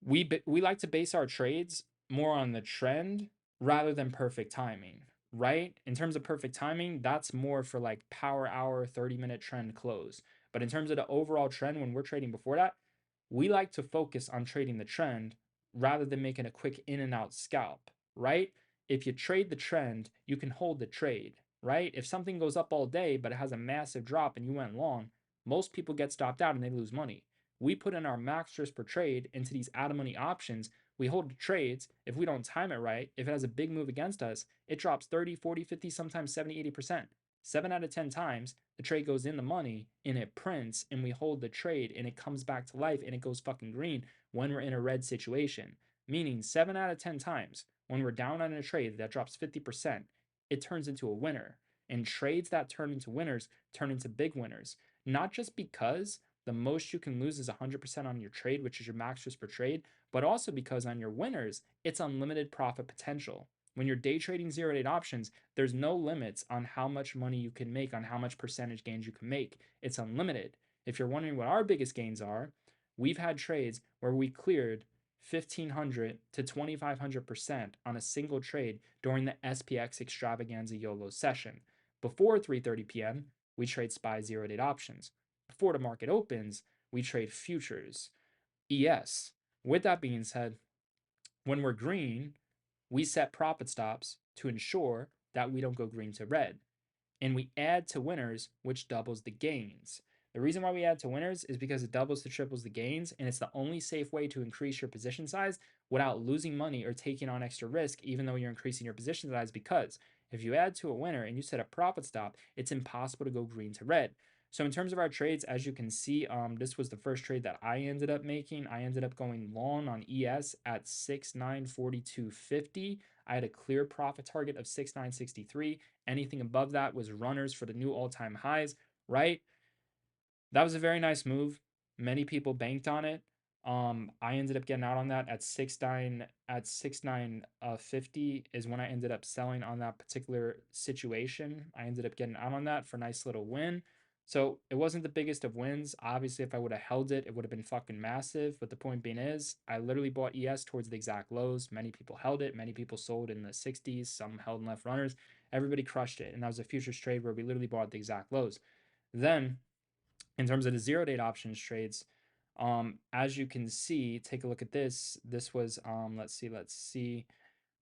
we like to base our trades more on the trend rather than perfect timing, right? In terms of perfect timing, that's more for like power hour 30-minute trend close. But in terms of the overall trend when we're trading before that, we like to focus on trading the trend rather than making a quick in and out scalp, right? if you trade the trend, you can hold the trade, right? If something goes up all day, but it has a massive drop and you went long, most people get stopped out and they lose money. We put in our max risk per trade into these out of money options. We hold the trades. If we don't time it right, if it has a big move against us, it drops 30, 40, 50, sometimes 70, 80%. 7 out of 10 times, the trade goes in the money and it prints and we hold the trade and it comes back to life and it goes fucking green when we're in a red situation. Meaning 7 out of 10 times when we're down on a trade that drops 50%, it turns into a winner. And trades that turn into winners turn into big winners. Not just because the most you can lose is 100% on your trade, which is your max risk per trade, but also because on your winners, it's unlimited profit potential. When you're day trading 0 to 8 options, there's no limits on how much money you can make, on how much percentage gains you can make. It's unlimited. If you're wondering what our biggest gains are, we've had trades where we cleared 1,500 to 2,500% on a single trade during the SPX extravaganza YOLO session. Before 3:30 p.m., we trade SPY 0 to 8 options. Before the market opens, we trade futures, ES. With that being said, when we're green, we set profit stops to ensure that we don't go green to red. And we add to winners, which doubles the gains. The reason why we add to winners is because it doubles to triples the gains, and it's the only safe way to increase your position size without losing money or taking on extra risk, even though you're increasing your position size. Because if you add to a winner and you set a profit stop, it's impossible to go green to red. So in terms of our trades, as you can see, this was the first trade that I ended up making. I ended up going long on ES at 6,942.50. I had a clear profit target of 6,963. Anything above that was runners for the new all-time highs, right? That was a very nice move. Many people banked on it. I ended up getting out on that at 6,950 is when I ended up selling on that particular situation. I ended up getting out on that for a nice little win. So it wasn't the biggest of wins. Obviously, if I would have held it, it would have been fucking massive. But the point being is, I literally bought ES towards the exact lows. Many people held it. Many people sold in the 60s. Some held and left runners. Everybody crushed it. And that was a futures trade where we literally bought the exact lows. Then in terms of the 0 to 8 options trades, as you can see, take a look at this. This was, let's see,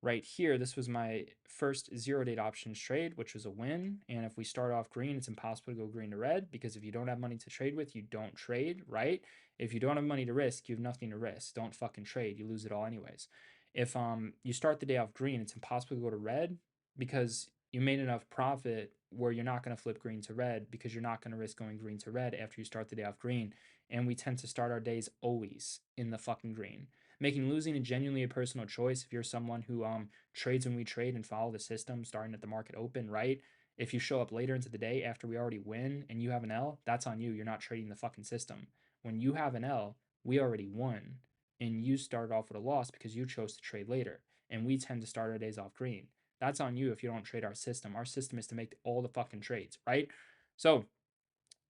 right here, this was my first 0 to 8 options trade, which was a win. And if we start off green, it's impossible to go green to red, because if you don't have money to trade with, you don't trade, right? If you don't have money to risk, you have nothing to risk. Don't fucking trade. You lose it all anyways. If you start the day off green, it's impossible to go to red because you made enough profit where you're not going to flip green to red, because you're not going to risk going green to red after you start the day off green. And we tend to start our days always in the fucking green, making losing a genuinely a personal choice. If you're someone who trades when we trade and follow the system starting at the market open, right? If you show up later into the day after we already win and you have an L, that's on you. You're not trading the fucking system. When you have an L, we already won and you started off with a loss because you chose to trade later. And we tend to start our days off green. That's on you if you don't trade our system. Our system is to make all the fucking trades, right? So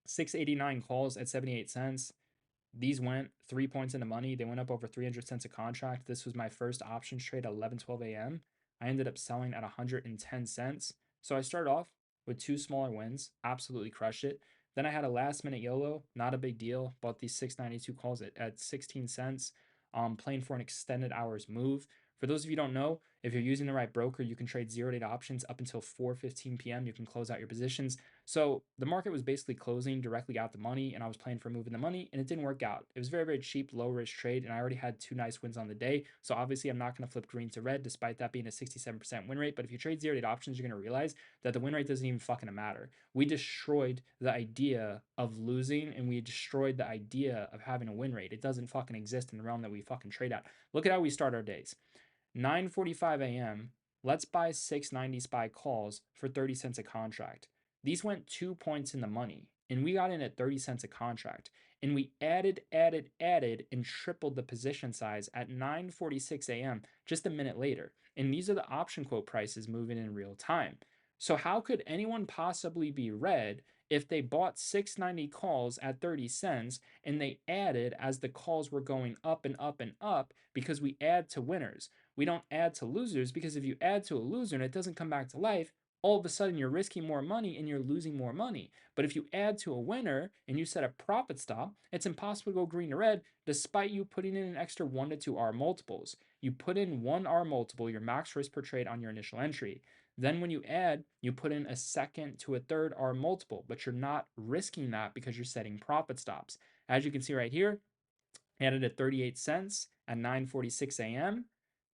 689 calls at 78 cents. These went 3 points in the money. They went up over 300 cents a contract. This was my first options trade at 11:12 a.m. I ended up selling at 110 cents. So I started off with two smaller wins, absolutely crushed it. Then I had a last minute YOLO, not a big deal. Bought these 692 calls at 16 cents, playing for an extended hours move. For those of you who don't know, if you're using the right broker, you can trade 0 to 8 options up until 4:15 p.m. You can close out your positions. So the market was basically closing directly out the money, and I was playing for a move in the money, and it didn't work out. It was very, very cheap, low risk trade, and I already had two nice wins on the day. So obviously, I'm not going to flip green to red, despite that being a 67% win rate. But if you trade 0 to 8 options, you're going to realize that the win rate doesn't even fucking matter. We destroyed the idea of losing, and we destroyed the idea of having a win rate. It doesn't fucking exist in the realm that we fucking trade at. Look at how we start our days. 9:45 a.m. Let's buy 690 SPY calls for 30 cents a contract. These went 2 points in the money, and we got in at 30 cents a contract. And we added, and tripled the position size at 9:46 a.m. just a minute later. And these are the option quote prices moving in real time. So how could anyone possibly be red if they bought 690 calls at 30 cents and they added as the calls were going up and up and up, because we add to winners? We don't add to losers, because if you add to a loser and it doesn't come back to life, all of a sudden you're risking more money and you're losing more money. But if you add to a winner and you set a profit stop, it's impossible to go green to red despite you putting in an extra 1 to 2 R multiples. You put in 1 R multiple, your max risk per trade on your initial entry. Then when you add, you put in a second to a third R multiple, but you're not risking that because you're setting profit stops. As you can see right here, added at 38 cents at 9:46 a.m.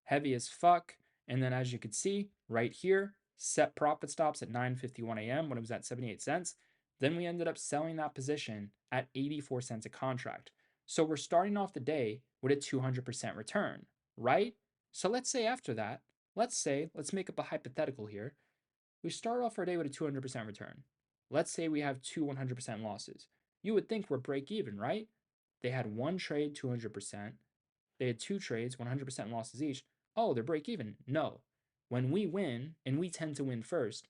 Heavy as fuck. And then as you can see right here, set profit stops at 9:51 a.m. when it was at 78 cents. Then we ended up selling that position at 84 cents a contract. So we're starting off the day with a 200% return, right? So let's say after that, let's make up a hypothetical here. We start off our day with a 200% return. Let's say we have two 100% losses. You would think we're break even, right? They had one trade, 200%. They had two trades, 100% losses each. Oh, they're break even. No. When we win, and we tend to win first,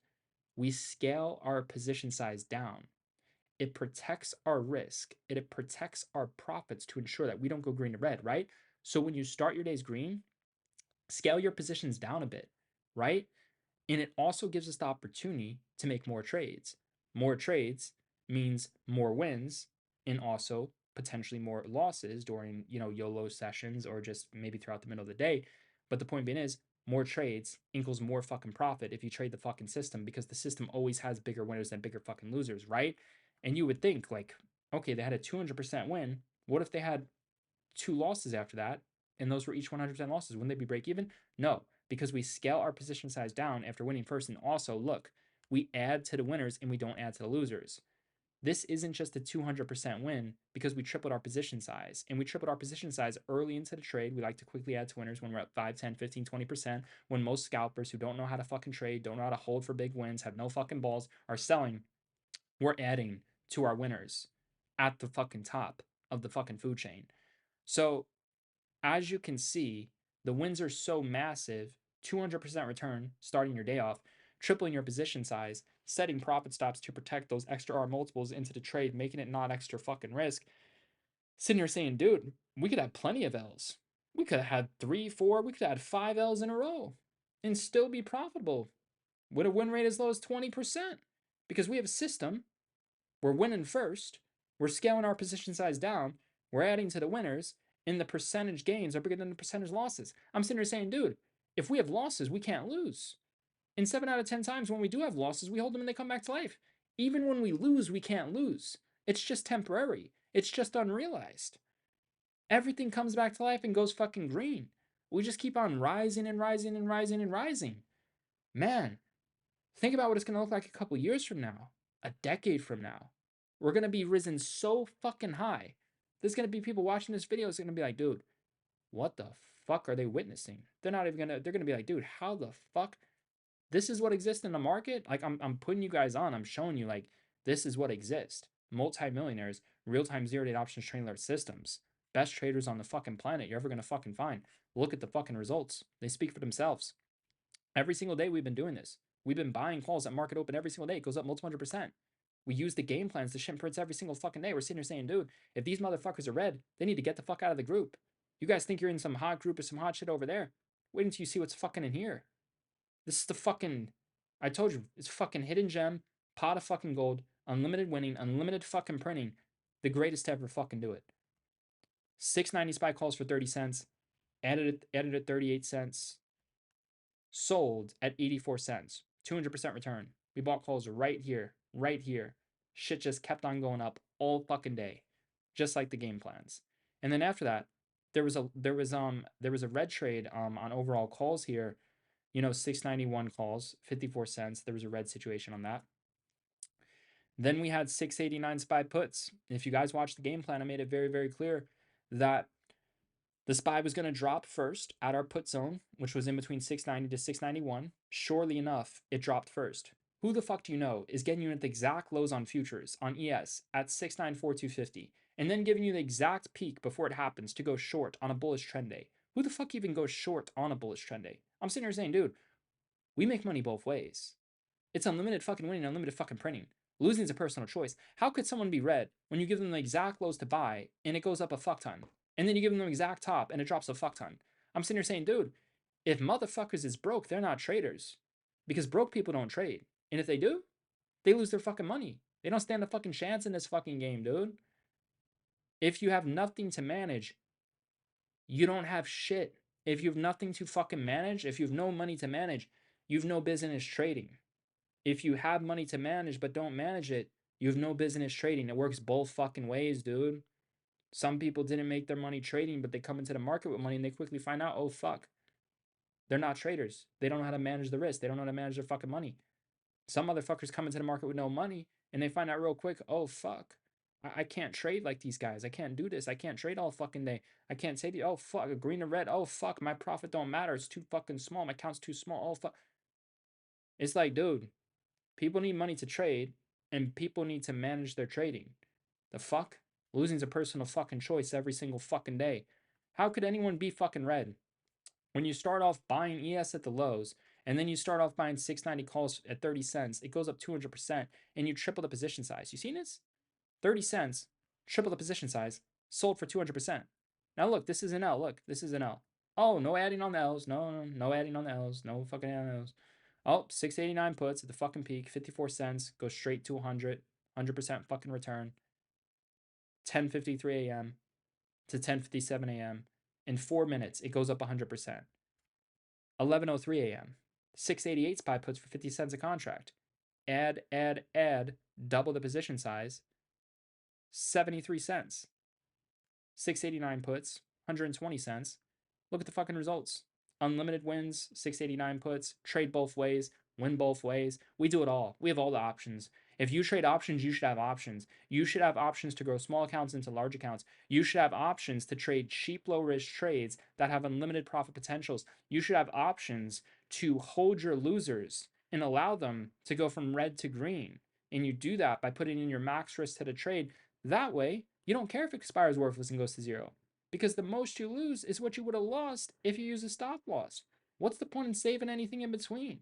we scale our position size down. It protects our risk. It protects our profits to ensure that we don't go green to red, right? So when you start your days green, scale your positions down a bit, right? And it also gives us the opportunity to make more trades. More trades means more wins and also potentially more losses during, YOLO sessions or just maybe throughout the middle of the day. But the point being is, more trades equals more fucking profit if you trade the fucking system, because the system always has bigger winners and bigger fucking losers, right? And you would think, like, okay, they had a 200% win. What if they had two losses after that, and those were each 100% losses? Wouldn't they be break even? No, because we scale our position size down after winning first. And also, look, we add to the winners and we don't add to the losers. This isn't just a 200% win because we tripled our position size. And we tripled our position size early into the trade. We like to quickly add to winners when we're at 5, 10, 15, 20%. When most scalpers who don't know how to fucking trade, don't know how to hold for big wins, have no fucking balls, are selling, we're adding to our winners at the fucking top of the fucking food chain. So as you can see, the wins are so massive, 200% return starting your day off, tripling your position size, setting profit stops to protect those extra R multiples into the trade, making it not extra fucking risk. Sitting here saying, dude, we could have plenty of L's. We could have had 3, 4, we could have had 5 L's in a row and still be profitable with a win rate as low as 20%, because we have a system. We're winning first. We're scaling our position size down. We're adding to the winners, and the percentage gains are bigger than the percentage losses. I'm sitting here saying, dude, if we have losses, we can't lose. And 7 out of 10 times when we do have losses, we hold them and they come back to life. Even when we lose, we can't lose. It's just temporary. It's just unrealized. Everything comes back to life and goes fucking green. We just keep on rising and rising and rising and rising. Man, think about what it's going to look like a couple years from now, a decade from now. We're going to be risen so fucking high. There's going to be people watching this video. It's going to be like, dude, what the fuck are they witnessing? They're not even going to, they're going to be like, dude, how the fuck? This is what exists in the market? Like, I'm putting you guys on. I'm showing you, like, this is what exists. Multi-millionaires, real-time zero-day options trading alert systems. Best traders on the fucking planet you're ever going to fucking find. Look at the fucking results. They speak for themselves. Every single day we've been doing this. We've been buying calls at market open every single day. It goes up multiple 100%. We use the game plans to ship prints every single fucking day. We're sitting here saying, dude, if these motherfuckers are red, they need to get the fuck out of the group. You guys think you're in some hot group or some hot shit over there? Wait until you see what's fucking in here. This is the fucking, I told you, it's fucking hidden gem, pot of fucking gold, unlimited winning, unlimited fucking printing. The greatest to ever fucking do it. 690 spy calls for 30 cents. Added at 38 cents. Sold at 84 cents. 200% return. We bought calls right here, right here. Shit just kept on going up all fucking day, just like the game plans. And then after that, there was a red trade on overall calls here. 691 calls, 54 cents. There was a red situation on that. Then we had 689 SPY puts. If you guys watched the game plan, I made it very, very clear that the SPY was going to drop first at our put zone, which was in between 690 to 691. Surely enough, it dropped first. Who the fuck do you know is getting you at the exact lows on futures on ES at 694,250 and then giving you the exact peak before it happens to go short on a bullish trend day? Who the fuck even goes short on a bullish trend day? I'm sitting here saying, dude, we make money both ways. It's unlimited fucking winning, unlimited fucking printing. Losing is a personal choice. How could someone be red when you give them the exact lows to buy and it goes up a fuck ton? And then you give them the exact top and it drops a fuck ton. I'm sitting here saying, dude, if motherfuckers is broke, they're not traders. Because broke people don't trade. And if they do, they lose their fucking money. They don't stand a fucking chance in this fucking game, dude. If you have nothing to manage, you don't have shit. If you have nothing to fucking manage, if you have no money to manage, you have no business trading. If you have money to manage but don't manage it, you have no business trading. It works both fucking ways, dude. Some people didn't make their money trading, but they come into the market with money and they quickly find out, oh fuck, they're not traders. They don't know how to manage the risk. They don't know how to manage their fucking money. Some motherfuckers come into the market with no money and they find out real quick, oh fuck, I can't trade like these guys. I can't do this. I can't trade all fucking day. I can't say, oh fuck, green or red. Oh fuck, my profit don't matter. It's too fucking small. My account's too small. Oh fuck. It's like, dude, people need money to trade and people need to manage their trading. The fuck? Losing's a personal fucking choice every single fucking day. How could anyone be fucking red? When you start off buying ES at the lows, and then you start off buying 690 calls at 30 cents, it goes up 200%, and you triple the position size. You seen this? 30 cents, triple the position size, sold for 200%. Now look, this is an L. Look, this is an L. Oh, no adding on the L's. No adding on the L's. No fucking adding on the L's. Oh, 689 puts at the fucking peak, 54 cents, goes straight to 100% fucking return. 10:53 a.m. to 10:57 a.m. In 4 minutes, it goes up 100%. 11:03 a.m. 688 SPY puts for 50 cents a contract. Add, double the position size. 73 cents. 689 puts, 120 cents. Look at the fucking results. Unlimited wins, 689 puts, trade both ways, win both ways. We do it all. We have all the options. If you trade options, you should have options. You should have options to grow small accounts into large accounts. You should have options to trade cheap, low risk trades that have unlimited profit potentials. You should have options to hold your losers and allow them to go from red to green. And you do that by putting in your max risk to the trade. That way, you don't care if it expires worthless and goes to zero. Because the most you lose is what you would have lost if you use a stop loss. What's the point in saving anything in between?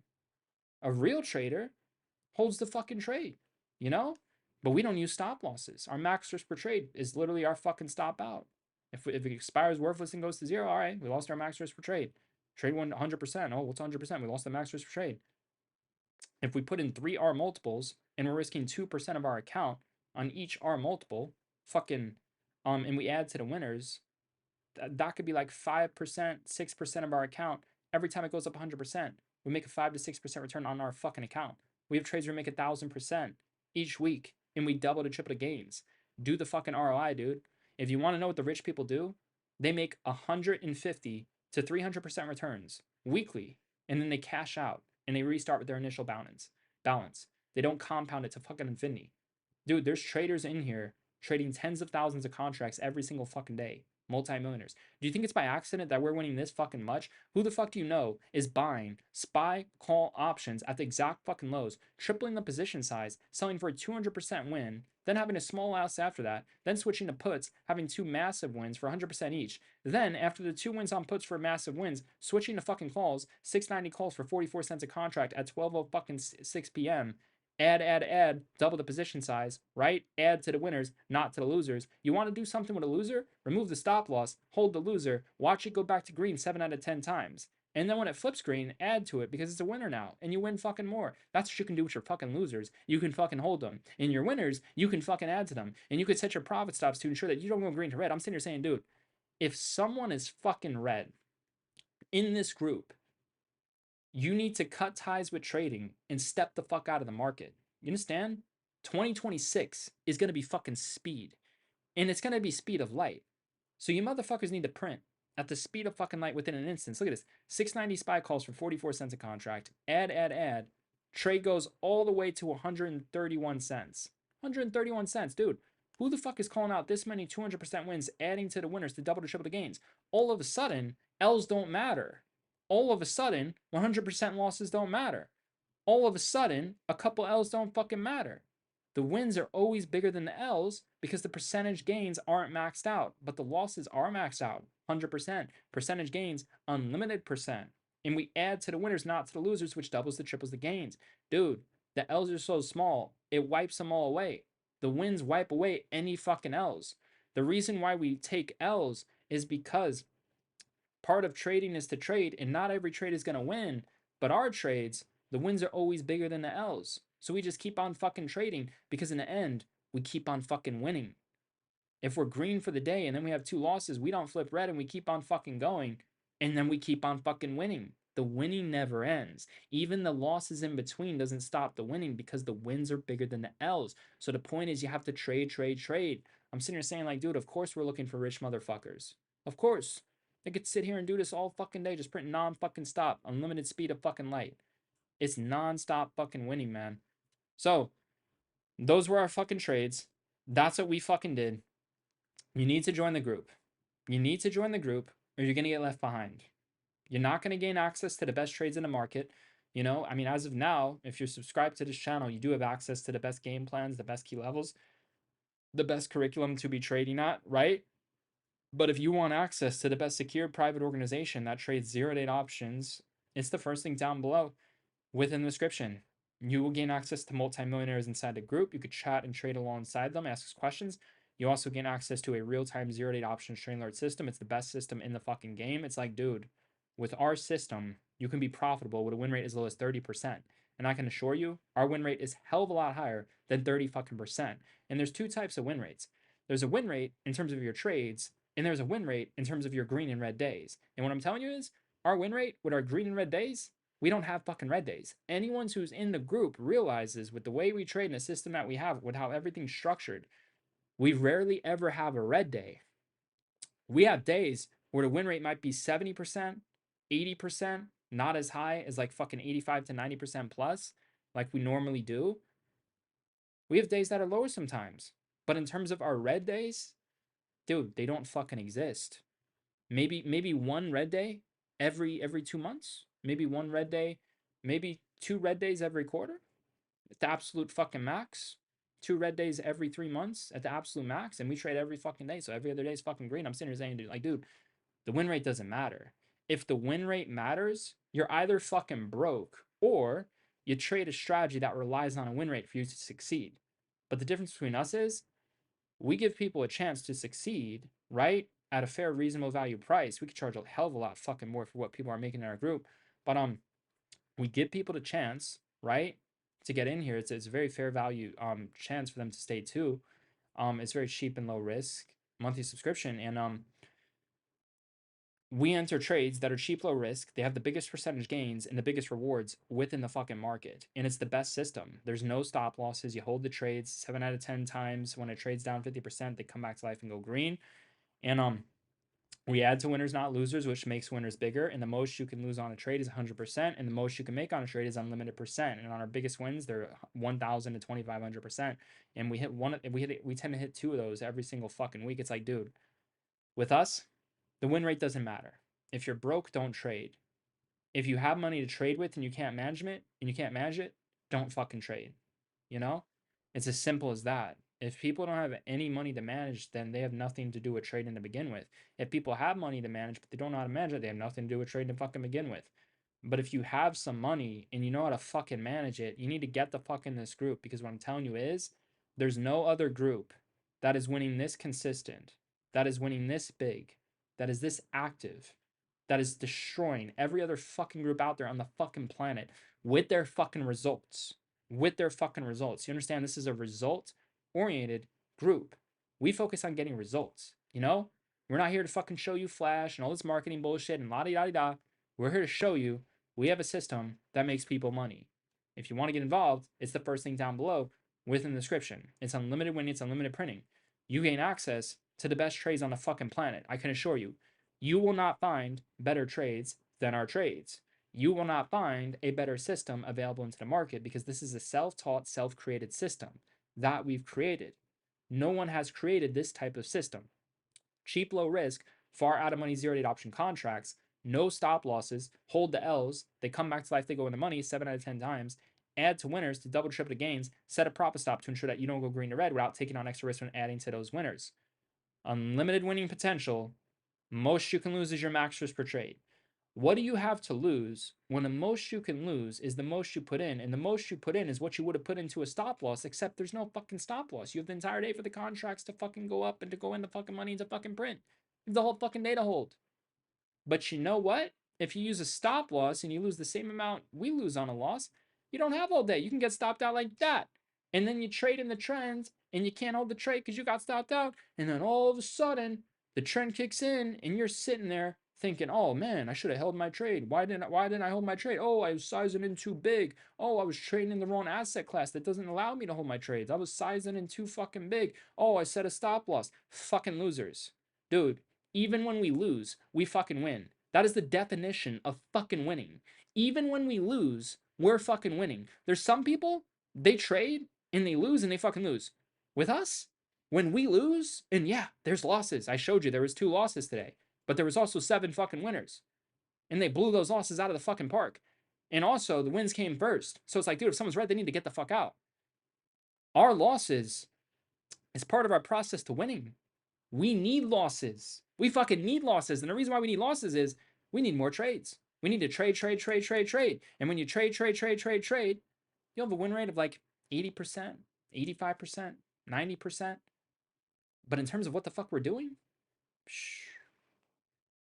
A real trader holds the fucking trade, you know? But we don't use stop losses. Our max risk per trade is literally our fucking stop out. If it expires worthless and goes to zero, all right, we lost our max risk per trade. Trade won 100%. Oh, what's 100%? We lost the max risk per trade. If we put in 3R multiples and we're risking 2% of our account on each R multiple, and we add to the winners, that could be like 5%, 6% of our account. Every time it goes up 100%, we make a 5 to 6% return on our fucking account. We have trades where we make 1,000% each week, and we double to triple the gains. Do the fucking ROI, dude. If you want to know what the rich people do, they make 150 to 300% returns weekly, and then they cash out and they restart with their initial balance. They don't compound it to fucking infinity. Dude, there's traders in here trading tens of thousands of contracts every single fucking day. Multi-millionaires. Do you think it's by accident that we're winning this fucking much? Who the fuck do you know is buying SPY call options at the exact fucking lows, tripling the position size, selling for a 200% win, then having a small loss after that, then switching to puts, having two massive wins for 100% each. Then, after the two wins on puts for massive wins, switching to fucking calls, 690 calls for 44 cents a contract at 12:06 fucking 6 p.m. Add, double the position size, right? Add to the winners, not to the losers. You want to do something with a loser? Remove the stop loss, hold the loser, watch it go back to green 7 out of 10 times. And then when it flips green, add to it because it's a winner now, and you win fucking more. That's what you can do with your fucking losers. You can fucking hold them. And your winners, you can fucking add to them. And you could set your profit stops to ensure that you don't go green to red. I'm sitting here saying, dude, if someone is fucking red in this group, you need to cut ties with trading and step the fuck out of the market. You understand? 2026 is going to be fucking speed. And it's going to be speed of light. So you motherfuckers need to print at the speed of fucking light within an instance. Look at this. 690 SPY calls for 44 cents a contract. Add. Trade goes all the way to 131 cents. 131 cents, dude. Who the fuck is calling out this many 200% wins, adding to the winners to double to triple the gains? All of a sudden, L's don't matter. All of a sudden, 100% losses don't matter. All of a sudden, a couple L's don't fucking matter. The wins are always bigger than the L's because the percentage gains aren't maxed out, but the losses are maxed out. 100%. Percentage gains, unlimited percent. And we add to the winners, not to the losers, which doubles the triples the gains. Dude, the L's are so small, it wipes them all away. The wins wipe away any fucking L's. The reason why we take L's is because part of trading is to trade, and not every trade is going to win. But our trades, The wins are always bigger than the L's. So we just keep on fucking trading because in the end, we keep on fucking winning. If we're green for the day and then we have 2 losses, we don't flip red and we keep on fucking going. And then we keep on fucking winning. The winning never ends. Even the losses in between doesn't stop the winning because the wins are bigger than the L's. So the point is you have to trade, trade, trade. I'm sitting here saying like, dude, of course we're looking for rich motherfuckers. Of course. They could sit here and do this all fucking day, just print non-fucking stop, unlimited speed of fucking light. It's non-stop fucking winning, man. So, those were our fucking trades. That's what we fucking did. You need to join the group. You need to join the group or you're going to get left behind. You're not going to gain access to the best trades in the market. You know, I mean, as of now, if you're subscribed to this channel, you do have access to the best game plans, the best key levels, the best curriculum to be trading at, right? But if you want access to the best secured private organization that trades 0 to 8 options, it's the first link down below within the description. You will gain access to multimillionaires inside the group. You could chat and trade alongside them, ask us questions. You also gain access to a real-time 0 to 8 options trading alert system. It's the best system in the fucking game. It's like, dude, with our system, you can be profitable with a win rate as low as 30%. And I can assure you, our win rate is hell of a lot higher than 30 fucking percent. And there's 2 types of win rates. There's a win rate in terms of your trades, and there's a win rate in terms of your green and red days. And what I'm telling you is, our win rate with our green and red days, we don't have fucking red days. Anyone who's in the group realizes with the way we trade and the system that we have, with how everything's structured, we rarely ever have a red day. We have days where the win rate might be 70%, 80%, not as high as like fucking 85 to 90% plus, like we normally do. We have days that are lower sometimes. But in terms of our red days, dude, they don't fucking exist. Maybe one red day every 2 months. Maybe one red day, maybe 2 red days every quarter at the absolute fucking max. 2 red days every 3 months at the absolute max, and we trade every fucking day. So every other day is fucking green. I'm sitting here saying, dude, like, dude, the win rate doesn't matter. If the win rate matters, you're either fucking broke or you trade a strategy that relies on a win rate for you to succeed. But the difference between us is we give people a chance to succeed, right? At a fair, reasonable value price. We could charge a hell of a lot fucking more for what people are making in our group. But we give people the chance, right? To get in here. It's a very fair value chance for them to stay too. It's very cheap and low risk monthly subscription. And we enter trades that are cheap, low risk. They have the biggest percentage gains and the biggest rewards within the fucking market. And it's the best system. There's no stop losses. You hold the trades 7 out of 10 times. When it trades down 50%, they come back to life and go green. And we add to winners, not losers, which makes winners bigger. And the most you can lose on a trade is 100%. And the most you can make on a trade is unlimited percent. And on our biggest wins, they're 1,000 to 2,500%. And we tend to hit 2 of those every single fucking week. It's like, dude, with us, the win rate doesn't matter. If you're broke, don't trade. If you have money to trade with and you can't manage it, don't fucking trade. You know? It's as simple as that. If people don't have any money to manage, then they have nothing to do with trading to begin with. If people have money to manage, but they don't know how to manage it, they have nothing to do with trading to fucking begin with. But if you have some money and you know how to fucking manage it, you need to get the fuck in this group, because what I'm telling you is there's no other group that is winning this consistent, that is winning this big, that is this active, that is destroying every other fucking group out there on the fucking planet with their fucking results. With their fucking results. You understand? This is a result oriented group. We focus on getting results. You know? We're not here to fucking show you flash and all this marketing bullshit and la di da di da. We're here to show you we have a system that makes people money. If you want to get involved, it's the first thing down below within the description. It's unlimited winning, it's unlimited printing. You gain access to the best trades on the fucking planet. I can assure you. You will not find better trades than our trades. You will not find a better system available into the market, because this is a self-taught, self-created system that we've created. No one has created this type of system. Cheap, low risk, far out of money, 0 to 8 option contracts, no stop losses, hold the L's, they come back to life, they go into money 7 out of 10 times, add to winners to double, triple the gains, set a profit stop to ensure that you don't go green to red without taking on extra risk when adding to those winners. Unlimited winning potential. Most you can lose is your max risk per trade. What do you have to lose when the most you can lose is the most you put in, and the most you put in is what you would have put into a stop loss, except there's no fucking stop loss. You have the entire day for the contracts to fucking go up and to go in the fucking money into fucking print. You have the whole fucking day to hold. But you know what? If you use a stop loss and you lose the same amount we lose on a loss, You don't have all day. You can get stopped out like that. And then you trade in the trends and you can't hold the trade because you got stopped out. And then all of a sudden, the trend kicks in and you're sitting there thinking, oh man, I should have held my trade. Why didn't I hold my trade? Oh, I was sizing in too big. Oh, I was trading in the wrong asset class that doesn't allow me to hold my trades. I was sizing in too fucking big. Oh, I set a stop loss. Fucking losers. Dude, even when we lose, we fucking win. That is the definition of fucking winning. Even when we lose, we're fucking winning. There's some people, they trade and they lose and they fucking lose. With us, when we lose, and yeah, there's losses. I showed you there was 2 losses today, but there was also 7 fucking winners. And they blew those losses out of the fucking park. And also, the wins came first. So it's like, dude, if someone's red, they need to get the fuck out. Our losses is part of our process to winning. We need losses. We fucking need losses. And the reason why we need losses is we need more trades. We need to trade, trade, trade, trade, trade. And when you trade, trade, trade, trade, trade, you'll have a win rate of like 80%, 85%, 90%. But in terms of what the fuck we're doing,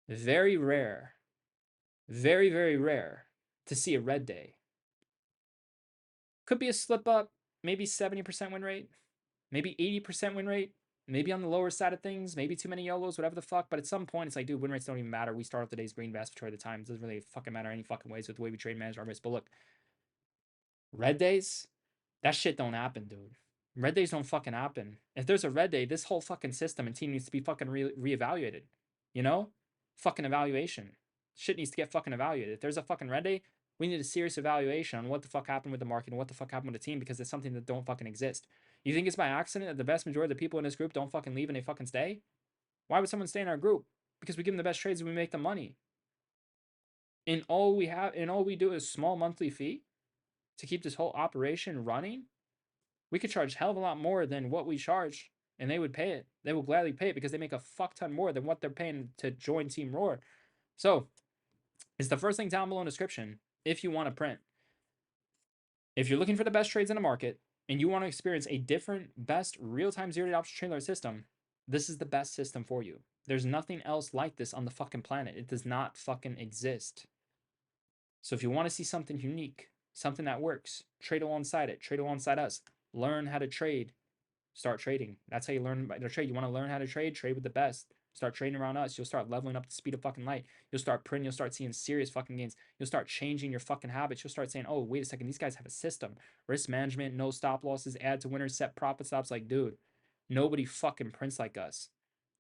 very rare, very, very rare to see a red day. Could be a slip up, maybe 70% win rate, maybe 80% win rate, maybe on the lower side of things, maybe too many YOLOs, whatever the fuck. But at some point, it's like, dude, win rates don't even matter. We start off the day's green vast majority of the time. It doesn't really fucking matter any fucking ways with the way we trade and manage our risk. But look, red days, that shit don't happen, dude. Red days don't fucking happen. If there's a red day, this whole fucking system and team needs to be fucking reevaluated. You know? Fucking evaluation. Shit needs to get fucking evaluated. If there's a fucking red day, we need a serious evaluation on what the fuck happened with the market and what the fuck happened with the team because it's something that don't fucking exist. You think it's by accident that the vast majority of the people in this group don't fucking leave and they fucking stay? Why would someone stay in our group? Because we give them the best trades and we make them money. And all we do is small monthly fee to keep this whole operation running. We could charge hell of a lot more than what we charge, and they would pay it. They will gladly pay it because they make a fuck ton more than what they're paying to join Team Roar. So, it's the first link down below in the description if you want to print. If you're looking for the best trades in the market and you want to experience a different, best real-time zero-day option trade alert system, this is the best system for you. There's nothing else like this on the fucking planet. It does not fucking exist. So if you want to see something unique, something that works, trade alongside it, trade alongside us, learn how to trade, start trading. That's how you learn how to trade. You want to learn how to trade? Trade with the best. Start trading around us. You'll start leveling up the speed of fucking light. You'll start printing. You'll start seeing serious fucking gains. You'll start changing your fucking habits. You'll start saying, oh, wait a second. These guys have a system. Risk management, no stop losses, add to winners, set profit stops. Like, dude, nobody fucking prints like us.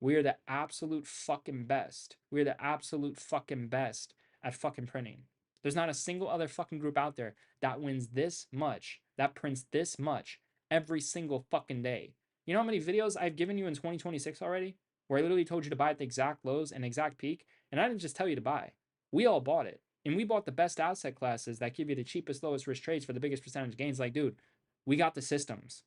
We are the absolute fucking best. We are the absolute fucking best at fucking printing. There's not a single other fucking group out there that wins this much, that prints this much every single fucking day. You know how many videos I've given you in 2026 already? Where I literally told you to buy at the exact lows and exact peak, and I didn't just tell you to buy. We all bought it. And we bought the best asset classes that give you the cheapest, lowest risk trades for the biggest percentage gains. Like, dude, we got the systems.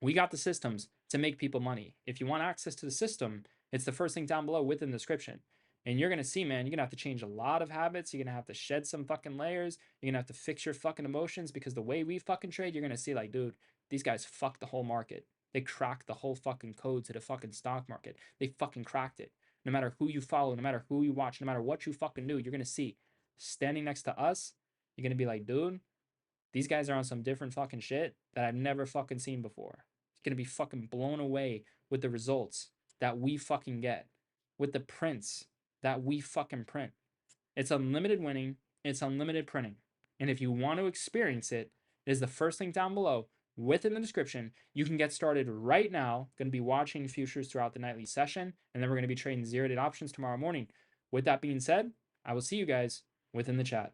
We got the systems to make people money. If you want access to the system, it's the first link down below within the description. And you're going to see, man, you're going to have to change a lot of habits. You're going to have to shed some fucking layers. You're going to have to fix your fucking emotions because the way we fucking trade, you're going to see like, dude, these guys fucked the whole market. They cracked the whole fucking code to the fucking stock market. They fucking cracked it. No matter who you follow, no matter who you watch, no matter what you fucking do, you're going to see standing next to us, you're going to be like, dude, these guys are on some different fucking shit that I've never fucking seen before. It's going to be fucking blown away with the results that we fucking get, with the prints that we fucking print. It's unlimited winning, it's unlimited printing. And if you want to experience it, it is the first link down below within the description. You can get started right now. Going to be watching futures throughout the nightly session, and then we're going to be trading zero-day options tomorrow morning. With that being said, I will see you guys within the chat.